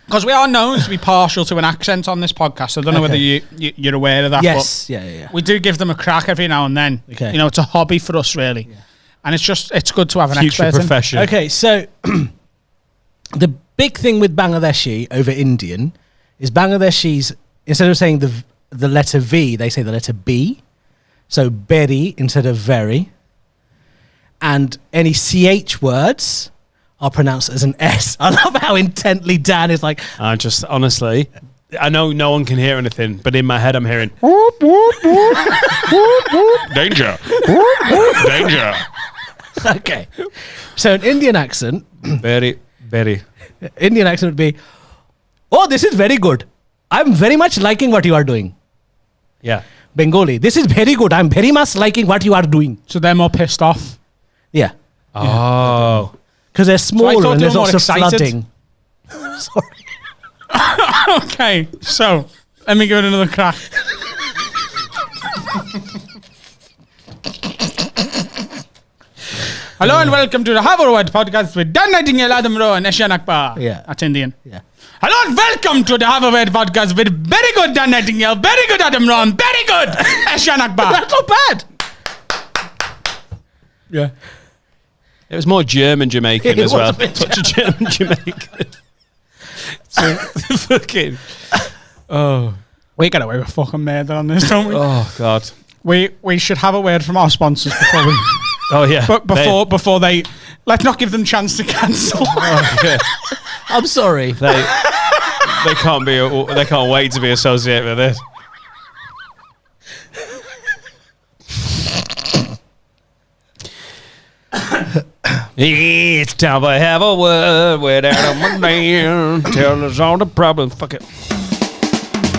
Because we are known to be partial to an accent on this podcast. I don't know whether you're aware of that.
yes.
But
Yeah.
we do give them a crack every now and then.
Okay.
You know, it's a hobby for us, really. Yeah. And it's good to have an
Future
expert in.
profession.
Okay, so the big thing with Bangladeshi over Indian is Bangladeshis, instead of saying the letter V, they say the letter B. So berry instead of very. And any CH words are pronounced as an S. I love how intently Dan is like...
I just, honestly, I know no one can hear anything, but in my head I'm hearing... Danger. Danger.
Okay. So an Indian accent...
Very, very.
Indian accent would be, oh, this is very good. I'm very much liking what you are doing.
Yeah.
Bengali, this is very good. I'm very much liking what you are doing.
So they're more pissed off.
Yeah.
Oh.
Because they're smaller
thought
and
they
there's
were more
lots of
excited.
flooding. Sorry.
Okay, so let me give it another crack. Hello and welcome to the Harvard podcast with Dan Nightingale, Adam Rowe, and Eshaan Akbar.
Yeah.
That's Indian.
Yeah.
Hello and welcome to the Harvard podcast with very good Dan Nightingale, very good Adam Rowe, and very good Eshaan Akbar.
That's not bad.
Yeah.
It was more German Jamaican
It
as
was
well.
a bit
Touch of German Jamaican. So, fucking... Oh.
We get away with fucking murder on this, don't we?
Oh, God.
We should have a word from our sponsors before we...
Oh, yeah.
But before they... Let's not give them chance to cancel.
Oh, yeah.
I'm sorry.
They can't wait to be associated with this. It's time to have a word with Adam Man. Tell us all the problems. Fuck it.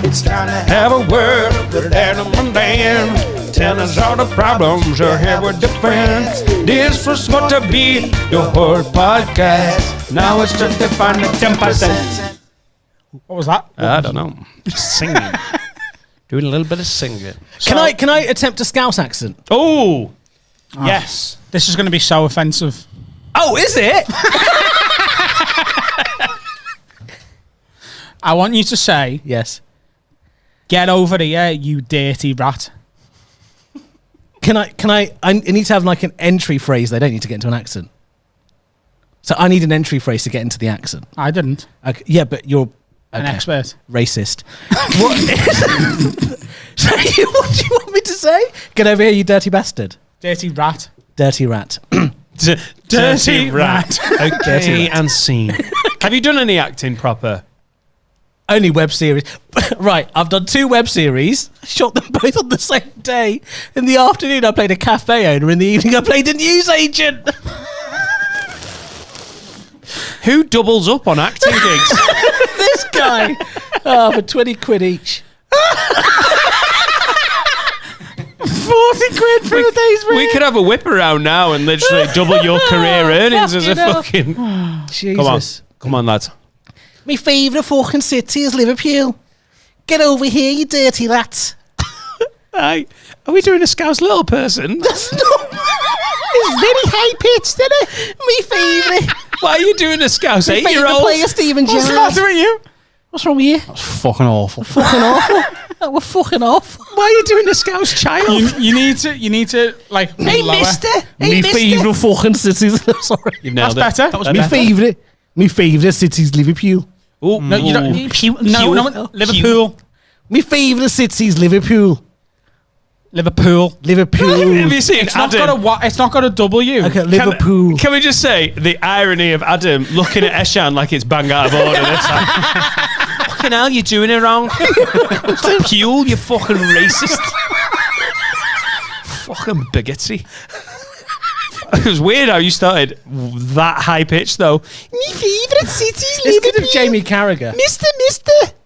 It's time to have a word with Adam Man. Tell us all the problems you're here with the friends. This was supposed to be your whole podcast. Now it's just to find the 10%.
What was that?
I don't know. Just singing. Doing a little bit of singing.
Can I attempt a Scouse accent?
Oh, yes.
This is going to be so offensive.
Oh, is it?
I want you to say,
Yes.
"Get over here, you dirty rat."
I need to have like an entry phrase. They don't need to get into an accent. So I need an entry phrase to get into the accent.
I didn't.
Okay, yeah, but you're
An expert.
Racist. So what do you want me to say? Get over here, you dirty bastard.
Dirty rat.
Dirty rat.
Dirty rat. Okay,
Dirty rat.
and scene. Have you done any acting proper?
Only web series. Right, I've done 2 web series. Shot them both on the same day. In the afternoon, I played a cafe owner. In the evening, I played a news agent.
Who doubles up on acting gigs?
This guy. Oh, for 20 quid each.
40 quid for a day's rate.
We could have a whip around now and literally double your career earnings as a
Fucking
fucking...
Jesus.
Come on, lads.
My favourite fucking city is Liverpool. Get over here, you dirty rat.
Hi. Are we doing a Scouse little person?
That's not... It's very high pitched, isn't it? My favourite.
Why are you doing a Scouse
My favourite
8-year-old?
player, Stephen
What's the
Gerrard.
matter with you?
What's wrong with you?
Fucking awful.
Fucking awful. That was fucking awful.
Why are you doing a Scouse child?
You need to like.
Hey,
lower.
mister.
My
Hey, mister.
favourite fucking city's...
Sorry.
You've
That's
nailed it.
better.
That was
My
better.
favourite. My favourite city's Liverpool.
Ooh,
No, you don't.
ooh.
No, Liverpool.
My favourite city's Liverpool.
Liverpool.
Have
Liverpool.
you seen
It's not
Adam?
it's not got a W.
Okay, Liverpool.
Can we just say the irony of Adam looking at Eshaan like it's bang out of order this time? Fucking hell, you're doing it wrong. Fuel, you fucking racist. Fucking bigotsy. It was weird how you started that high pitch though. My favourite city's
It's good of Jamie Carragher.
Mister,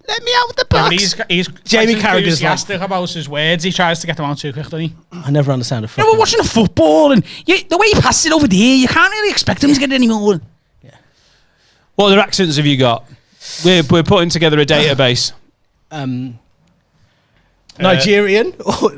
let me out the
Yeah,
box.
but he's
Jamie
quite
Carragher's
enthusiastic about his words. He tries to get them out too quick, doesn't he?
I never understand a
Yeah,
fucking.
we're watching a football, and the way he passes it over there, you can't really expect him to get it anymore.
What other accents have you got? We're putting together a database.
Nigerian.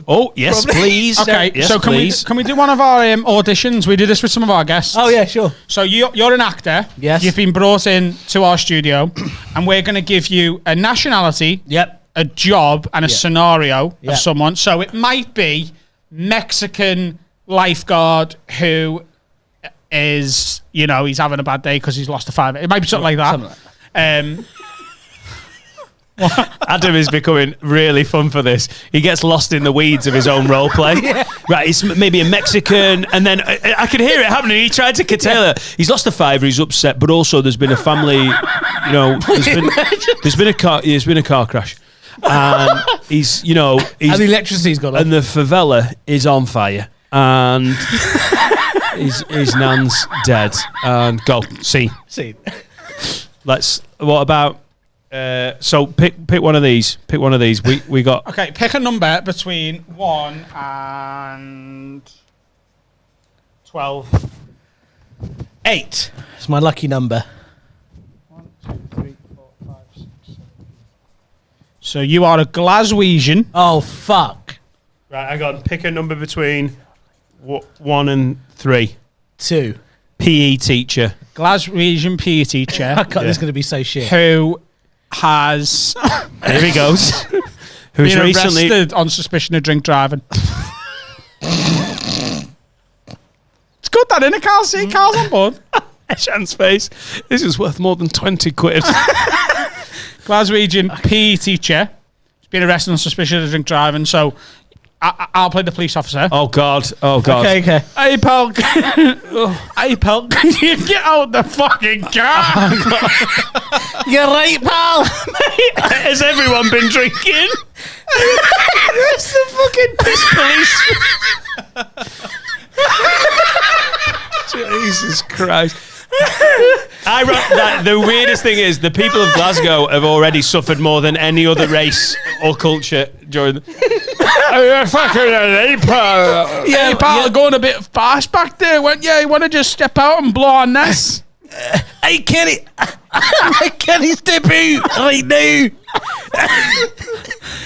Oh yes, please.
Okay,
yes,
so can
please.
we do one of our auditions? We do this with some of our guests.
Oh yeah, sure.
So you're an actor.
Yes.
You've been brought in to our studio, and we're going to give you a nationality,
Yep.
a job, and a scenario
Yeah.
of someone. So it might be Mexican lifeguard who is, he's having a bad day because he's lost a 5. It might be something like that.
Something like
Adam is becoming really fun for this. He gets lost in the weeds of his own role play. Right, it's maybe a Mexican, and then I could hear it happening. He tried to curtail it. He's lost a 5. He's upset, but also there's been a family. There's been a car crash, and he's
and the electricity's gone off.
and the favela is on fire, and his nan's dead. And go see.
See.
What about? So pick one of these. Pick one of these. We got.
Okay, pick a number between 1 and 12.
8. It's my lucky number.
1, 2, 3, 4, 5, 6, 7. So you are a Glaswegian.
Oh fuck.
Right, hang on. Pick a number between 1 and 3.
2.
PE teacher.
Glaswegian PE teacher
I can't, This is going to be so shit.
who has
Here he goes. Who's
been
recently
arrested on suspicion of drink driving. It's good that, innit, Carl? See, Carl's on board.
Eshaan's face. This is worth more than 20 quid.
Glaswegian PE teacher. He's been arrested on suspicion of drink driving. So I'll play the police officer.
Oh God. Oh God.
Okay.
Hey, pal. Hey, pal. Can you get out the fucking car?
You're right, pal.
Has everyone been drinking?
It's the fucking
police. Jesus Christ. The weirdest thing is the people of Glasgow have already suffered more than any other race or culture during
Hey, pal, going a bit fast back there, weren't you? You want to just step out and blow on this?
Hey, Kenny. Kenny, step out right now.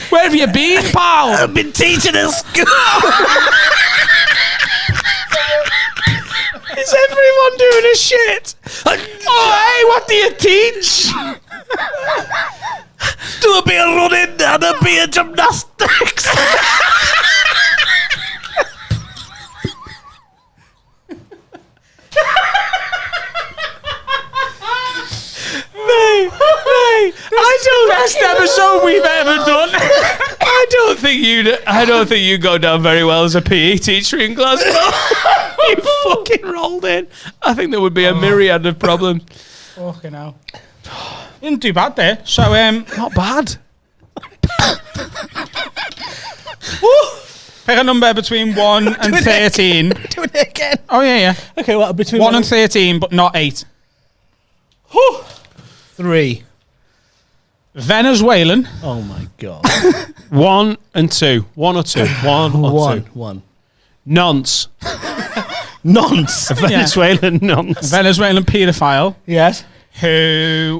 Where have you been, pal?
I've been teaching at school.
Is everyone doing a shit?
Oh, hey, what do you teach?
Do a bit of running and a bit of gymnastics.
Best episode we've ever done.
I don't think you go down very well as a PE teacher in Glasgow. You fucking rolled in. I think there would be a myriad of problems.
Fucking hell. Didn't do bad there. So,
Not bad.
pick a number between 1 and 13.
Doing it again.
Oh, yeah.
Okay, well, between
1 and 13, but not 8.
3.
Venezuelan.
Oh my god.
1 and 2. 1 or 2. 1 or 2.
1.
Nonce.
Nonce.
A Venezuelan nonce.
Venezuelan paedophile
Yes.
who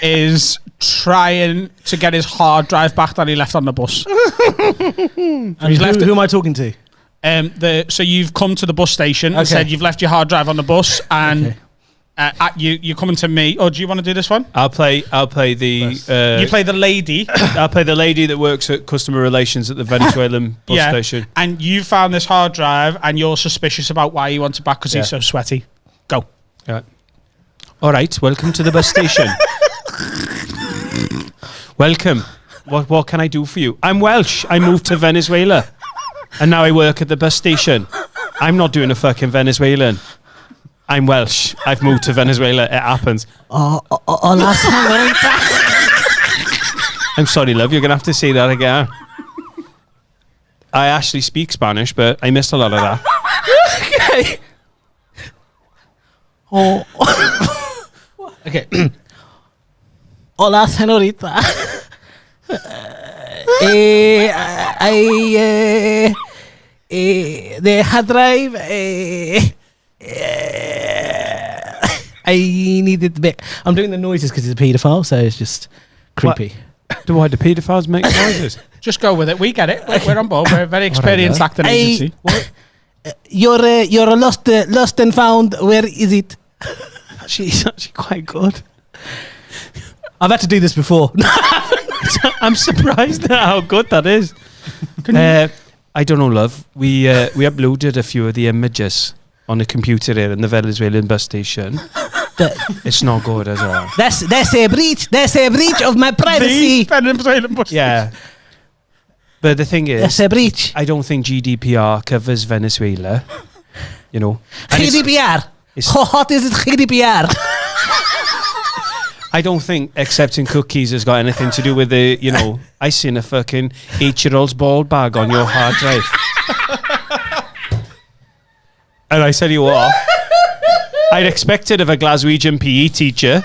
is trying to get his hard drive back that he left on the bus.
And who am I talking to?
So you've come to the bus station and
Okay.
said you've left your hard drive on the bus, and
Okay.
you're coming to me. Oh, do you want to do this one?
I'll play the.
You play the lady.
I'll play the lady that works at customer relations at the Venezuelan bus station.
And you found this hard drive, and you're suspicious about why you want it back because he's so sweaty. Go.
Right. All right. Welcome to the bus station. Welcome. What can I do for you? I'm Welsh. I moved to Venezuela. and now I work at the bus station. I'm not doing a fucking Venezuelan. I'm Welsh. I've moved to Venezuela. It happens.
Hola, señorita.
I'm sorry, love. You're going to have to say that again. I actually speak Spanish, but I missed a lot of that.
Okay. Oh. Okay. Hola, señorita. Deja drive. I needed to be. I'm doing the noises because he's a paedophile, so it's just creepy.
Why do paedophiles make noises?
Just go with it. We get it. We're on board. We're a very experienced acting agency.
You're lost and found. Where is it?
She's actually quite good.
I've had to do this before.
I'm surprised at how good that is. I don't know, love. We uploaded a few of the images on the computer here in the Venezuelan bus station. It's not good as well.
That's a breach. That's a breach of my privacy.
Venezuelan bus.
Yeah. But the thing is,
That's a breach.
I don't think GDPR covers Venezuela. You know. And
GDPR. How hot is it, GDPR?
I don't think accepting cookies has got anything to do with the, you know, I seen a fucking 8-year-old's ball bag on your hard drive. And I tell you what, I'd expect it of a Glaswegian PE teacher,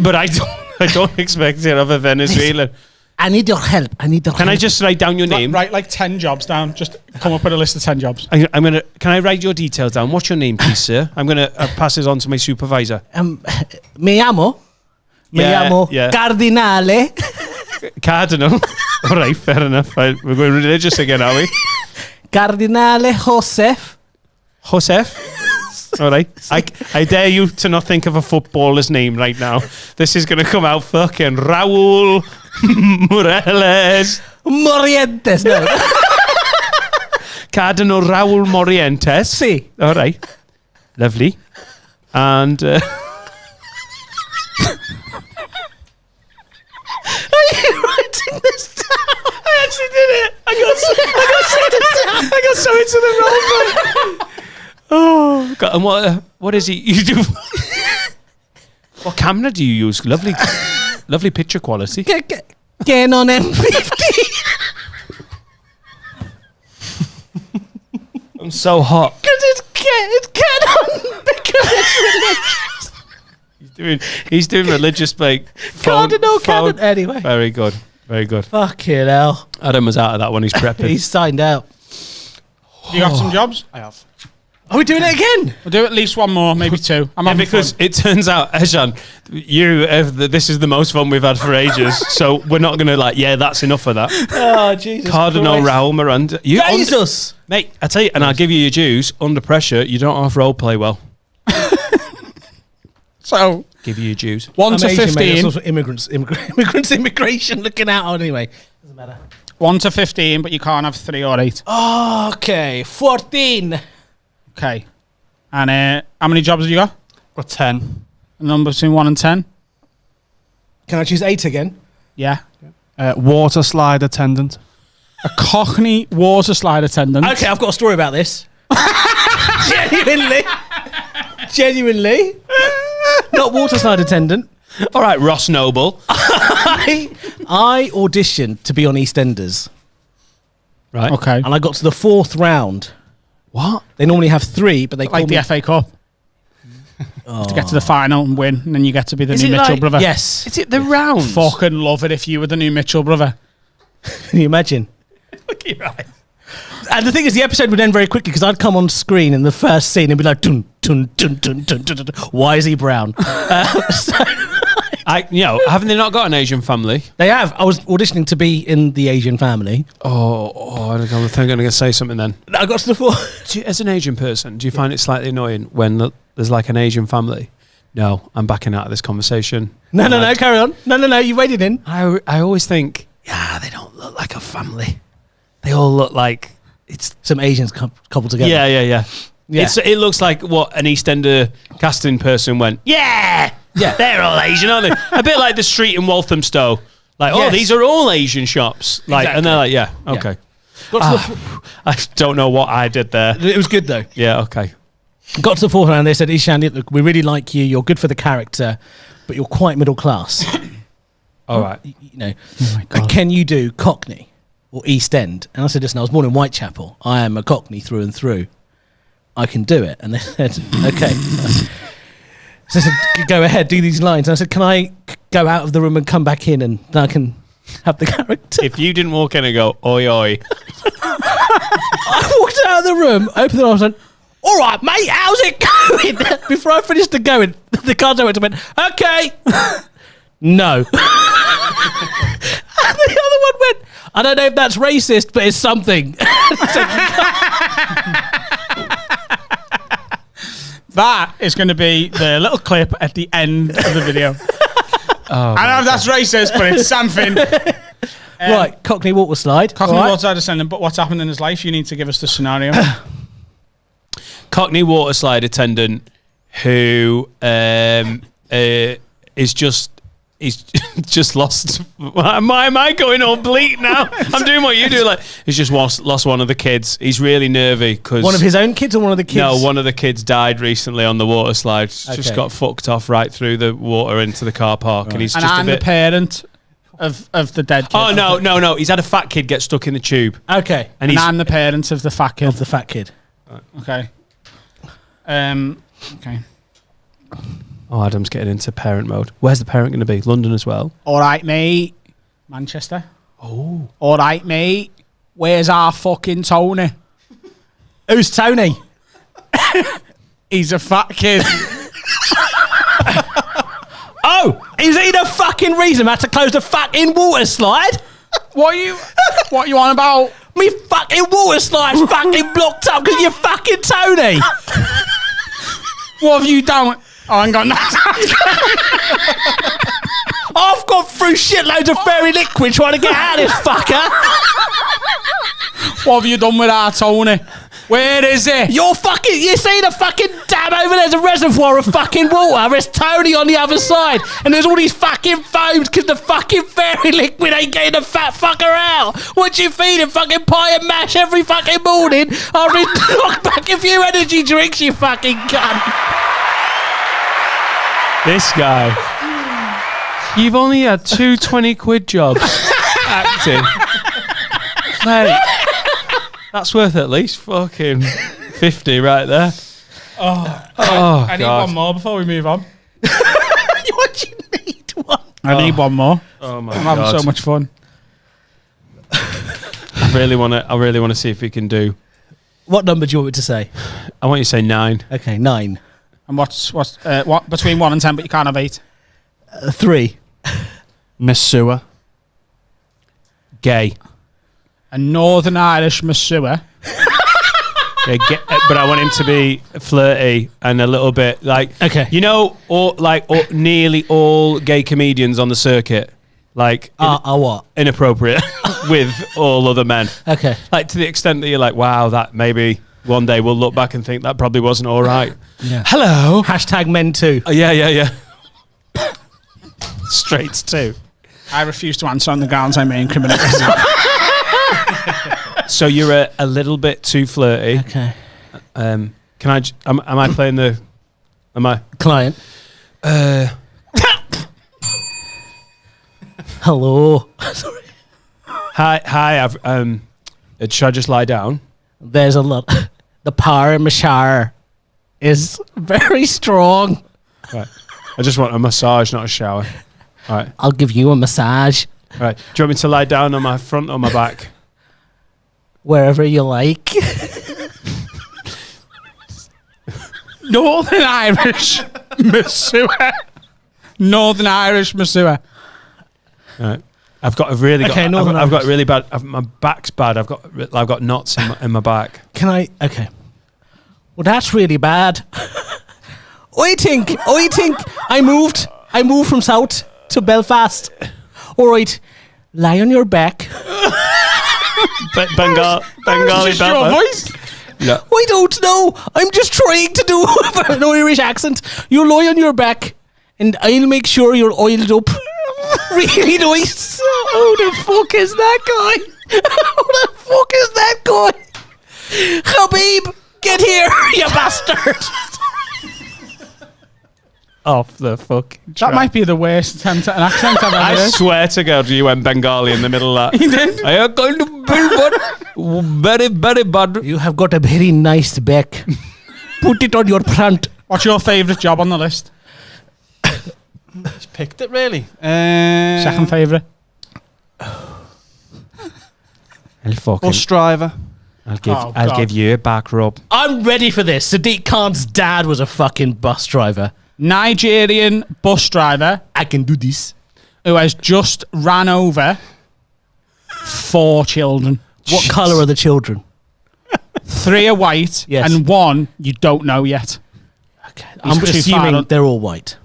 but I don't expect it of a Venezuelan.
I need your help.
Can I just write down your name?
Write like 10 jobs down. Just come up with a list of 10 jobs.
Can I write your details down? What's your name, please, sir? I'm going to pass this on to my supervisor.
Me llamo Cardinale.
Cardinal. All right, fair enough. We're going religious again, are we?
Cardinale Joseph.
Joseph? All right. I dare you to not think of a footballer's name right now. This is going to come out fucking Raul
Morientes. No.
Cardinal Raul Morientes.
Si.
All right. Lovely. And...
Are you writing this down?
I actually did it. I got so into the role. Oh, God. And what is it you do? What camera do you use? Lovely picture quality.
Canon M50.
I'm so hot.
Because it's Canon. Because it's religious.
He's doing religious, like,
Cardinal Canon. Anyway.
Very good. Very good.
Fucking hell.
Adam was out of that one. He's prepping.
He's signed out.
You got some jobs?
I have.
Are we doing it again?
We'll do at least one more, maybe two.
Because it turns out, Eshaan, this is the most fun we've had for ages. So we're not going to that's enough of that.
Oh, Jesus
Cardinal
Christ.
Raul Miranda.
Jesus!
Mate, I tell you, and I'll give you your dues, under pressure, you don't half role play well.
So,
give you your dues.
1 to 15.
Immigration looking out. Anyway, doesn't matter.
1 to 15, but you can't have 3 or 8.
Okay, 14.
Okay. And how many jobs have you got?
Got 10.
A number between 1 and 10?
Can I choose 8 again?
Yeah.
Water slide attendant.
A Cockney water slide attendant.
Okay, I've got a story about this. Genuinely. Not water slide attendant.
All right, Ross Noble.
I auditioned to be on EastEnders.
Right.
Okay.
And I got to the 4th round.
What?
They normally have 3, but they call
Like
me...
the FA Cup. To get to the final and win, and then you get to be the new Mitchell brother.
Yes.
Is it the round?
Fucking love it if you were the new Mitchell brother.
Can you imagine?
Okay, right.
And the thing is, the episode would end very quickly because I'd come on screen in the first scene and be like, dun, dun, dun, dun, dun, dun, dun. Why is he brown?
Haven't they not got an Asian family?
They have. I was auditioning to be in the Asian family.
I think I'm going to say something then.
I got to the 4th.
As an Asian person, do you find it slightly annoying when there's like an Asian family? No, I'm backing out of this conversation.
No, carry on. No, you waited in.
I always think, they don't look like a family. They all look like it's
some Asians coupled together.
Yeah. It looks like what an EastEnder casting person went, yeah, they're all Asian, aren't they? A bit like the street in Walthamstow. Like,
Yes.
these are all Asian shops. Like,
Exactly.
And they're like, okay. I don't know what I did there.
It was good though.
Yeah, okay.
Got to the fourth round. They said, Eshaan, look, we really like you. You're good for the character, but you're quite middle class.
All right.
You know, can you do Cockney or East End? And I said, listen, I was born in Whitechapel. I am a Cockney through and through. I can do it. And they said, okay. So they said, go ahead, do these lines. And I said, can I go out of the room and come back in and I can have the character?
If you didn't walk in and go, oi, oi.
I walked out of the room, opened the door, and I was like, all right, mate, how's it going? Before I finished the going, the card director went, okay. No. And the other one went, I don't know if that's racist, but it's something.
That is going to be the little clip at the end of the video. I don't know if that's racist, but it's something.
Right, Cockney water slide.
Cockney
right.
water slide descendant, but what's happened in his life? You need to give us the scenario.
Cockney water slide attendant who is just... He's just lost. Why am I going all bleak now? I'm doing what you do. Like he's just lost one of the kids. He's really nervy because
One of his own kids or one of the kids?
No, one of the kids died recently on the water slide. Just got fucked off right through the water into the car park,
Right.
and he's
And
just
I'm
a bit.
the parent of the dead kid.
Oh no! He's had a fat kid get stuck in the tube,
Okay.
And I'm the parent of the fat kid.
Of the fat kid.
Okay. Okay.
Oh, Adam's getting into parent mode. Where's the parent going to be? London as well.
All right, mate. Manchester.
Oh.
All right, mate. Where's our fucking Tony?
Who's Tony?
He's a fat kid.
Oh, is he the fucking reason I had to close the fucking water slide?
What are you on about?
Me fucking water slide's fucking blocked up because you're fucking Tony.
What have you done? Oh, I ain't got nothing.
I've gone through shitloads of fairy liquid trying to get out of this fucker.
What have you done with our Tony? Where is he?
You see the fucking dam over there's a reservoir of fucking water. There's Tony on the other side. And there's all these fucking foams because the fucking fairy liquid ain't getting the fat fucker out. What you feed him? Fucking pie and mash every fucking morning. I'll knock back a few energy drinks, you fucking cunt.
This guy. You've only had 2 20-quid jobs acting. Mate, that's worth at least fucking 50 right there.
I need one more before we move on.
What you need one?
I need one more.
Oh my
I'm
god.
having so much fun.
I really want to see if we can do.
What number do you want me to say?
I want you to say 9.
Okay, 9.
And what's what between 1 and 10, but you can't have 8.
3.
Miss Sewer.
Gay.
A Northern Irish masseur.
Yeah, but I want him to be flirty and a little bit like,
Okay.
you know, nearly all gay comedians on the circuit, like
What?
inappropriate with all other men.
Okay.
Like to the extent that you're like, wow, that maybe one day we'll look back and think that probably wasn't all right.
Yeah.
Hello.
Hashtag men too.
Yeah. Straight to.
I refuse to answer on the grounds I may incriminate myself.
So you're a little bit too flirty.
Okay.
Can I? Am I playing the? Am I?
Client. Hello. Sorry.
Hi. Should I just lie down?
There's a lot. The power in my shower is very strong.
Right. I just want a massage, not a shower. All right.
I'll give you a massage
All right. Do you want me to lie down on my front or my back?
wherever you like.
Northern Irish masseur. Northern Irish masseur.
All right. I've got a really
Okay,
got.
Northern
I've got
Irish.
really bad. My back's bad. I've got knots in my back.
Can I? Okay. Well, that's really bad. I think I moved from South to Belfast. All right, lie on your back.
Bengali
Just your
Belfast.
voice.
No.
I don't know. I'm just trying to do an Irish accent. You lie on your back, and I'll make sure you're oiled up. really nice. Who the fuck is that guy? Who the fuck is that guy? Habib, get here, you bastard.
Off the fuck.
That might be the worst attempt at an accent I've ever
I
heard.
swear to God, you went Bengali in the middle of that.
You did?
I am going to build very, very bad.
You have got a very nice back. Put it on your front.
What's your favourite job on the list?
Just picked it, really.
Second favourite?
Bus driver.
I'll give you a back rub.
I'm ready for this. Sadiq Khan's dad was a fucking bus driver.
Nigerian bus driver
I can do this.
who has just ran over 4 children.
What colour are the children?
3 are white,
Yes.
and 1 you don't know yet.
Okay.
He's
I'm
too far
assuming
on.
they're all white.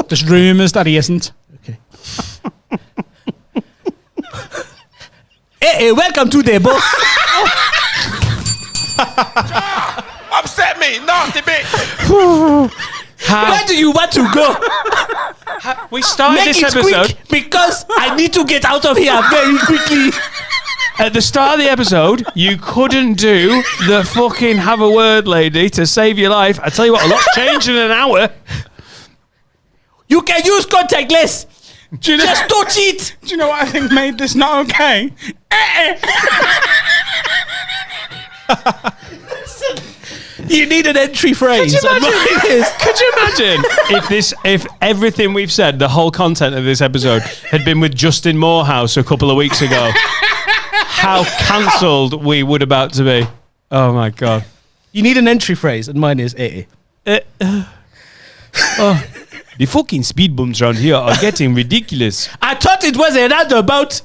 There's rumours that he isn't.
Okay. Hey, welcome to the bus.
Upset me, nasty bitch.
Where do you want to go?
We started
Make
this
it
episode.
quick because I need to get out of here very quickly.
At the start of the episode, you couldn't do the fucking have a word lady to save your life. I tell you what, a lot's changed in an hour.
You can use contactless.
Do you know,
Just don't cheat.
do you know what I think made this not okay?
You need an entry phrase.
Could you imagine if everything we've said, the whole content of this episode, had been with Justin Morehouse a couple of weeks ago? How cancelled we would about to be. Oh my God.
You need an entry phrase, and mine is eh.
The fucking speed bumps around here are getting ridiculous.
I thought it was a roundabout,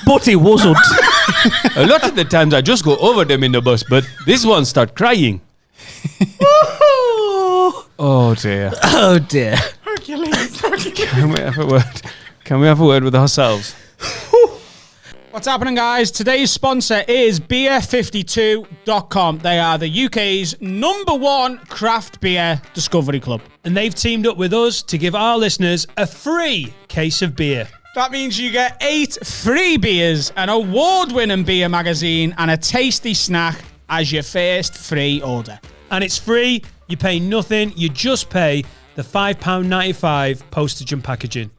but it wasn't.
A lot of the times I just go over them in the bus, but this one start crying. Oh dear.
Oh dear.
Can we have a word? Can we have a word with ourselves?
What's happening, guys? Today's sponsor is beer52.com. They are the UK's #1 craft beer discovery club.
And they've teamed up with us to give our listeners a free case of beer.
That means you get 8 free beers, an award-winning beer magazine, and a tasty snack as your first free order.
And it's free. You pay nothing. You just pay the £5.95 postage and packaging.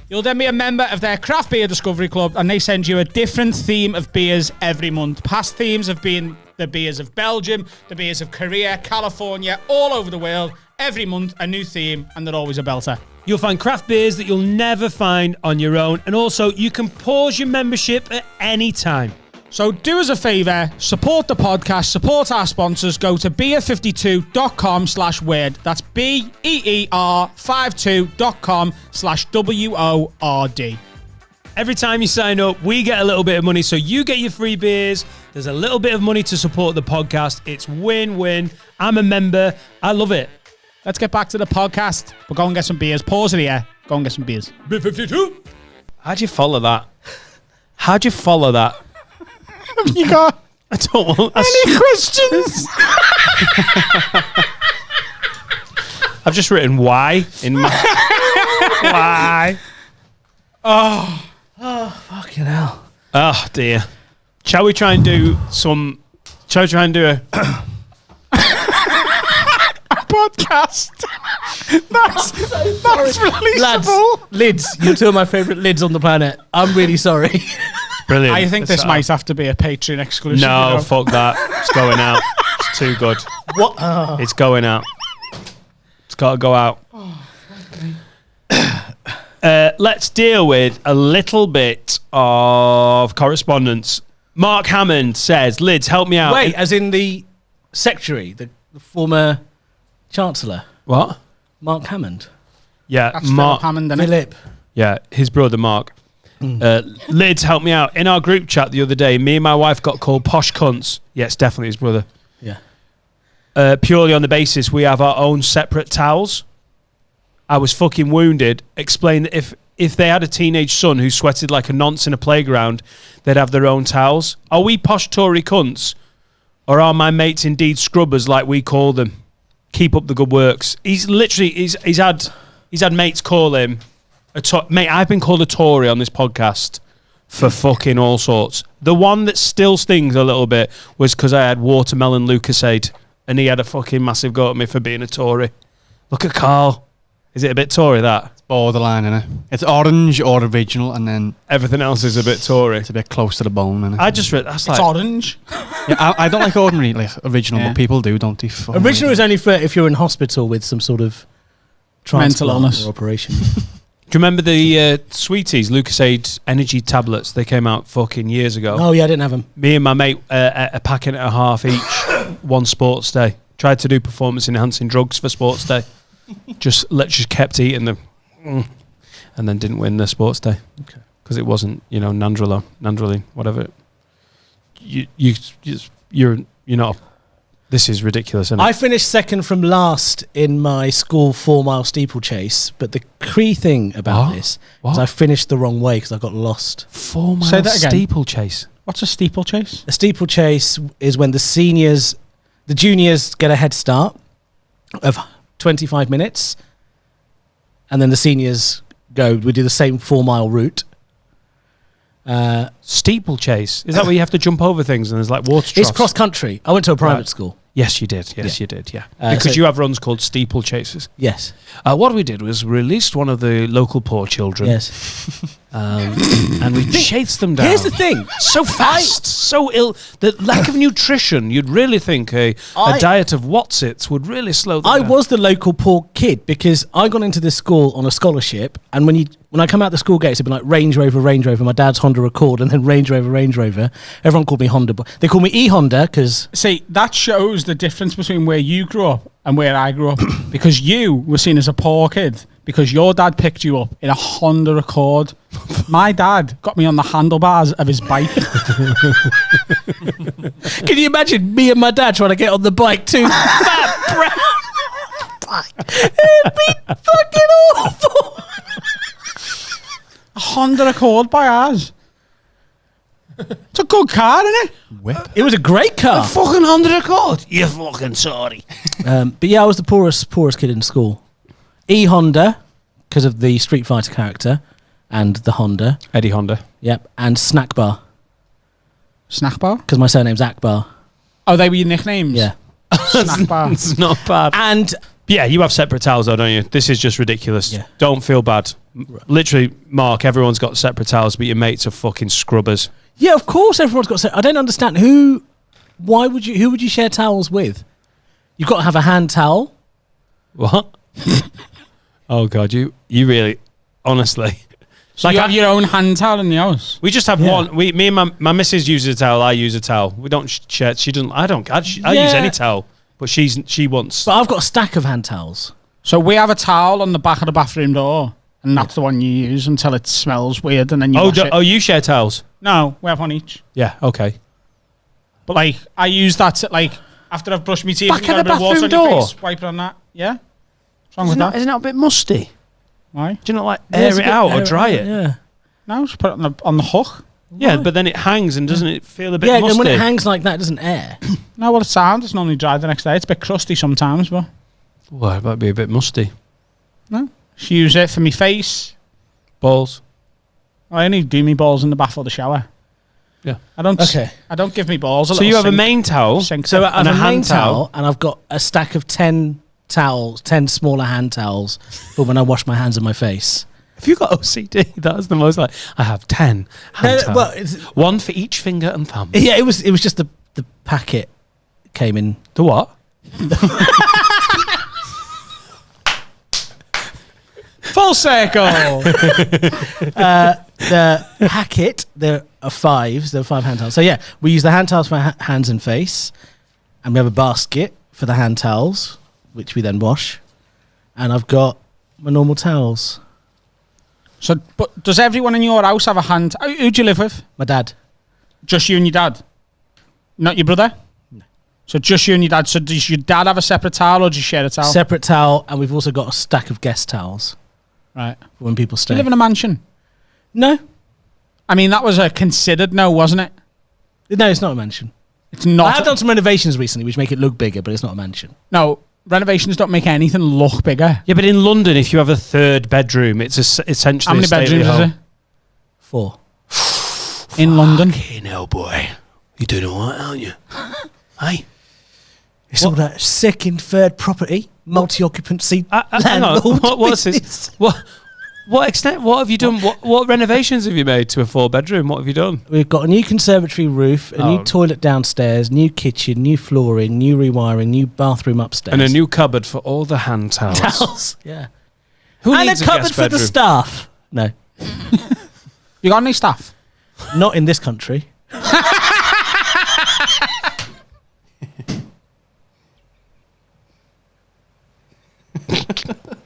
You'll then be a member of their craft beer discovery club, and they send you a different theme of beers every month. Past themes have been the beers of Belgium, the beers of Korea, California, all over the world. Every month, a new theme, and they're always a belter.
You'll find craft beers that you'll never find on your own. And also, you can pause your membership at any time.
So do us a favour, support the podcast, support our sponsors, go to beer52.com/word. That's BEER52.com/WORD.
Every time you sign up, we get a little bit of money. So you get your free beers. There's a little bit of money to support the podcast. It's win-win. I'm a member. I love it.
Let's get back to the podcast. We'll go and get some beers. Pause it here. Go and get some beers.
B52. How'd you follow that? How'd you follow that?
Have you got
I don't want
any questions?
I've just written why in my why.
Fucking hell.
Oh dear. Shall we try and do a
Podcast. That's releasable.
Lids. You're two of my favourite lids on the planet. I'm really sorry.
brilliant?
I think this might have to be a Patreon exclusive.
No,
you know.
fuck that. It's going out. It's too good.
What?
It's going out. It's got to go out. Let's deal with a little bit of correspondence. Mark Hammond says, Lids, help me out.
Wait, as in the secretary, the former chancellor,
What?
Mark Hammond.
Yeah,
That's
Mark.
Philip Hammond, isn't it?
Philip.
Yeah, his brother Mark. Lids, help me out. In our group chat the other day, me and my wife got called posh cunts. Yeah, it's definitely his brother.
Yeah.
Purely on the basis we have our own separate towels. I was fucking wounded. Explained that if they had a teenage son who sweated like a nonce in a playground, they'd have their own towels. Are we posh Tory cunts? Or are my mates indeed scrubbers like we call them? Keep up the good works. He's literally he's had mates call him Mate, I've been called a Tory on this podcast for fucking all sorts. The one that still stings a little bit was because I had watermelon Lucasade, and he had a fucking massive go at me for being a Tory. Look at Carl. Is it a bit Tory, that?
Borderline, innit? It's orange or original, and then
Everything else is a bit Tory.
it's a bit close to the bone, innit?
I just read that's
It's
like
orange.
Yeah, I don't like ordinary, like original,
Yeah.
but people do, don't they? Fucking
Original
weird.
is only for if you're in hospital with some sort of transplant
illness.
or operation.
Do you remember the Sweeties, Lucasade energy tablets? They came out fucking years ago.
Oh yeah, I didn't have them.
Me and my mate, a packet and a half each, one sports day. Tried to do performance enhancing drugs for sports day. just kept eating them, and then didn't win the sports day because it wasn't, nandrolone, whatever. You're not. This is ridiculous, isn't it?
I finished second from last in my school 4-mile steeplechase, but the key thing about
What?
this
What?
is I finished the wrong way because I got lost.
4 mile
Say that again.
steeplechase.
What's a steeplechase?
A steeplechase is when the juniors get a head start of 25 minutes, and then the seniors we do the same 4-mile route.
Steeplechase. Is that where you have to jump over things and there's like water troughs?
It's cross country. I went to a private
Right.
school.
Yes, you did. Yes,
Yeah.
you did. Yeah,
so-
because you have runs called steeplechases.
Yes.
What we did was released one of the local poor children.
Yes.
And we chased them down.
Here's the thing.
So fast, so ill. The lack of nutrition. You'd really think a
I-
diet of Wotsits would really slow them
I
down.
was the local poor kid because I got into this school on a scholarship, and when I come out the school gates, it'd be like Range Rover, my dad's Honda Accord, and then Range Rover. Everyone called me Honda. They call me E-Honda because
See, that shows the difference between where you grew up and where I grew up. Because you were seen as a poor kid because your dad picked you up in a Honda Accord. My dad got me on the handlebars of his bike.
can you imagine me and my dad trying to get on the bike too? Fat brown bike. It'd be fucking awful.
A Honda Accord by ours. It's a good car, isn't it?
It was a great car.
fucking Honda Accord. You fucking sorry.
But yeah, I was the poorest kid in school. E-Honda because of the Street Fighter character and the Honda.
Eddie Honda.
Yep, and Snack Bar
Snack bar?
because my surname's Akbar.
Oh, they were your nicknames?
Yeah.
Snack bar.
It's not bad.
And
Yeah, you have separate towels though, don't you? This is just ridiculous.
Yeah.
Don't feel bad. Literally, Mark, everyone's got separate towels, but your mates are fucking scrubbers.
yeah, of course everyone's got I don't understand who would you share towels with? You've got to have a hand towel.
What? Oh God, you really, honestly.
So you have your own hand towel in the house?
We just have
Yeah.
one. Me and my missus uses a towel. I use a towel. We don't share. She doesn't. I don't. I use
Yeah.
any towel, but she wants.
But I've got a stack of hand towels.
So we have a towel on the back of the bathroom door, and that's the one you use until it smells weird, and then you wash it.
You share towels?
No, we have one each.
Yeah. Okay.
But like, I use that to, like, after I've brushed my teeth
Back
and got
of
a
the
bit of water on
bathroom
your
door?
face, wipe it on that. Yeah? What's wrong with that?
Isn't that a bit musty?
Why?
Do you not like
Yeah,
air
it's a
it
bit-
out or
air
dry it?
Yeah.
No, just put it on the hook.
Yeah, but then it hangs and doesn't it feel a bit
Yeah,
musty?
and when it hangs like that, it doesn't air.
No, well, it's sound. It's normally dry the next day. It's a bit crusty sometimes, but
Well, it might be a bit musty.
no. Just use it for my face.
Balls.
I only do my balls in the bath or the shower.
Yeah.
I don't.
Okay.
I don't give me balls.
So you have a main towel.
sink.
So I have
And a
a main
hand towel.
towel, and I've got a stack of 10 towels, 10 smaller hand towels for when I wash my hands and my face.
Have you got OCD? That's the most like. I have 10 hand towels.
Well, it's,
One for each finger and thumb.
yeah, it was just the packet came in.
The what?
Full circle.
The packet, there are 5 hand towels. So yeah, we use the hand towels for hands and face, and we have a basket for the hand towels, which we then wash. And I've got my normal towels.
So, but does everyone in your house have a hand? Who do you live with?
My dad.
Just you and your dad? Not your brother? No. So just you and your dad. So does your dad have a separate towel or do you share a towel?
Separate towel, and we've also got a stack of guest towels
Right.
for when people
Do
stay.
you live in a mansion?
No,
I mean, that was a considered no, wasn't it?
no, it's not a mansion.
It's not.
I have done some renovations recently, which make it look bigger, but it's not a mansion.
No, renovations don't make anything look bigger.
Yeah, but in London, if you have a third bedroom, it's essentially
How many bedrooms is it?
4.
In London?
Fucking hell, boy. You're doing all right, aren't you? Hey?
It's all that second, third property, multi-occupancy.
Hang on.
landlord
What's
business.
this? What extent? What have you done? What renovations have you made to a 4-bedroom? What have you done?
We've got a new conservatory roof, a new toilet downstairs, new kitchen, new flooring, new rewiring, new bathroom upstairs.
And a new cupboard for all the hand towels.
towels. Yeah.
Who
And a
needs
cupboard
guest
for the
bedroom?
staff. No,
You got any staff?
not in this country.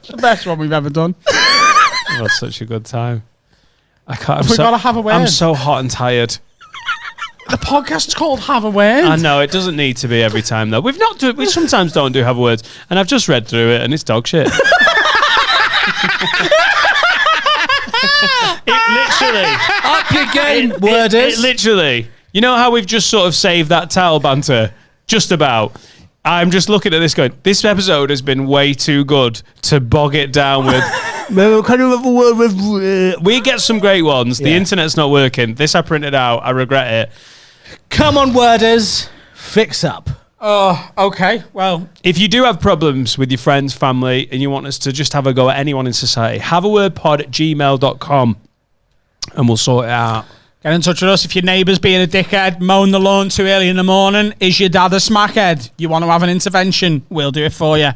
The best one we've ever done.
Oh, that's such a good time. I can't.
We gotta have a word.
I'm so hot and tired.
The podcast's called Have a Word.
I know it doesn't need to be every time though. We sometimes don't do have words, and I've just read through it, and it's dog shit. It literally.
Up your game,
It
worders.
literally. You know how we've just sort of saved that towel banter? Just about. I'm just looking at this going, this episode has been way too good to bog it down with. We get some great ones. The
Yeah.
internet's not working. This I printed out. I regret it.
Come on, worders. Fix up.
Oh, okay. Well,
If you do have problems with your friends, family, and you want us to just have a go at anyone in society, haveawordpod@gmail.com and we'll sort it out.
get in touch with us. If your neighbour's being a dickhead, mowing the lawn too early in the morning, is your dad a smackhead? You want to have an intervention? We'll do it for you.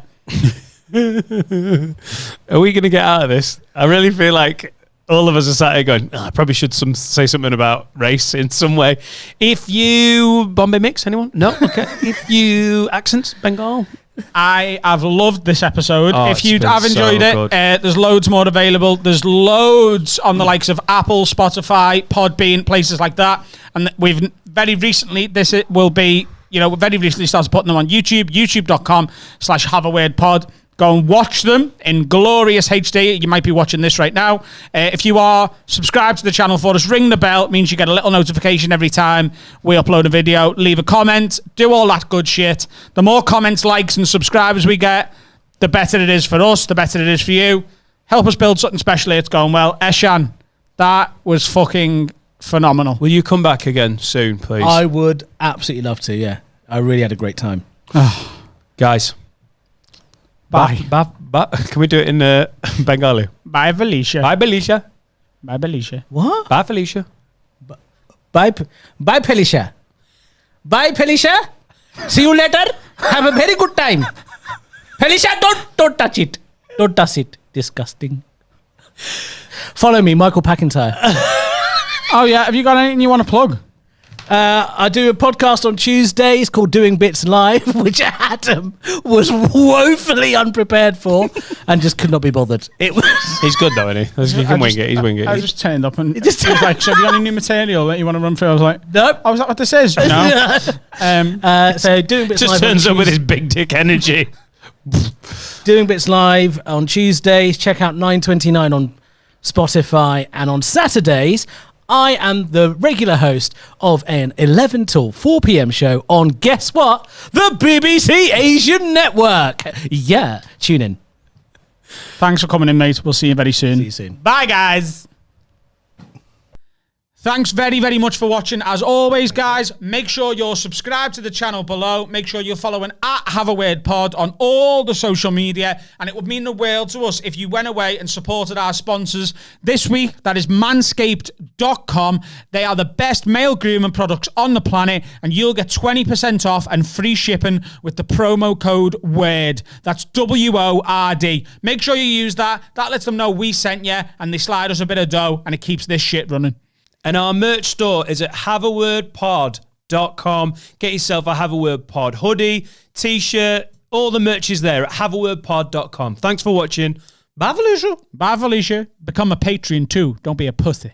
Are we going to get out of this? I really feel like all of us are sat here going, I probably should say something about race in some way. If you... Bombay mix, anyone? No? Okay. If you... Accents? Bengal?
I have loved this episode.
Oh,
If
it's
you
been
have enjoyed
so
it,
good.
there's loads more available. There's loads on the likes of Apple, Spotify, Podbean, places like that. And we've very recently, will be, very recently started putting them on YouTube, youtube.com/haveawordpod. Go and watch them in glorious HD. You might be watching this right now. If you are, subscribe to the channel for us. Ring the bell. It means you get a little notification every time we upload a video. Leave a comment. Do all that good shit. The more comments, likes, and subscribers we get, the better it is for us, the better it is for you. Help us build something special here. It's going well. Eshaan, that was fucking phenomenal.
Will you come back again soon, please?
I would absolutely love to, yeah. I really had a great time.
Guys.
Bye.
Can we do it in Bengali?
Bye, Felicia.
Bye, Felicia.
Bye, Felicia.
What?
Bye, Felicia.
Bye, Felicia. Bye, Felicia. See you later. Have a very good time. Felicia, don't touch it. Don't touch it. Disgusting. Follow me, Michael Packintyre.
Oh, yeah. Have you got anything you want to plug?
I do a podcast on Tuesdays called Doing Bits Live, which Adam was woefully unprepared for and just could not be bothered. It was.
He's good though, isn't he? He can wing it. He's wing it.
I just turned up and he was like, so have you got any new material that you want to run through? I was like,
Nope.
oh, is that what this is? No.
So Doing Bits
Just
Live
turns
on
up with his big dick energy.
Doing Bits Live on Tuesdays. Check out 9:29 on Spotify, and on Saturdays I am the regular host of an 11 till 4 p.m. show on, guess what? The BBC Asian Network. Yeah, tune in.
Thanks for coming in, mate. We'll see you very soon.
See you soon.
Bye, guys. Thanks very, very much for watching. As always, guys, make sure you're subscribed to the channel below. Make sure you're following @HaveAWordPod on all the social media. And it would mean the world to us if you went away and supported our sponsors this week. That is manscaped.com. They are the best male grooming products on the planet. And you'll get 20% off and free shipping with the promo code WORD. That's WORD. Make sure you use that. That lets them know we sent you. And they slide us a bit of dough. And it keeps this shit running.
And our merch store is at haveawordpod.com. Get yourself a Have a Word Pod hoodie, t-shirt, all the merch is there at haveawordpod.com. Thanks for watching. Bye, Felicia.
Bye, Felicia. Become a Patreon too. Don't be a pussy.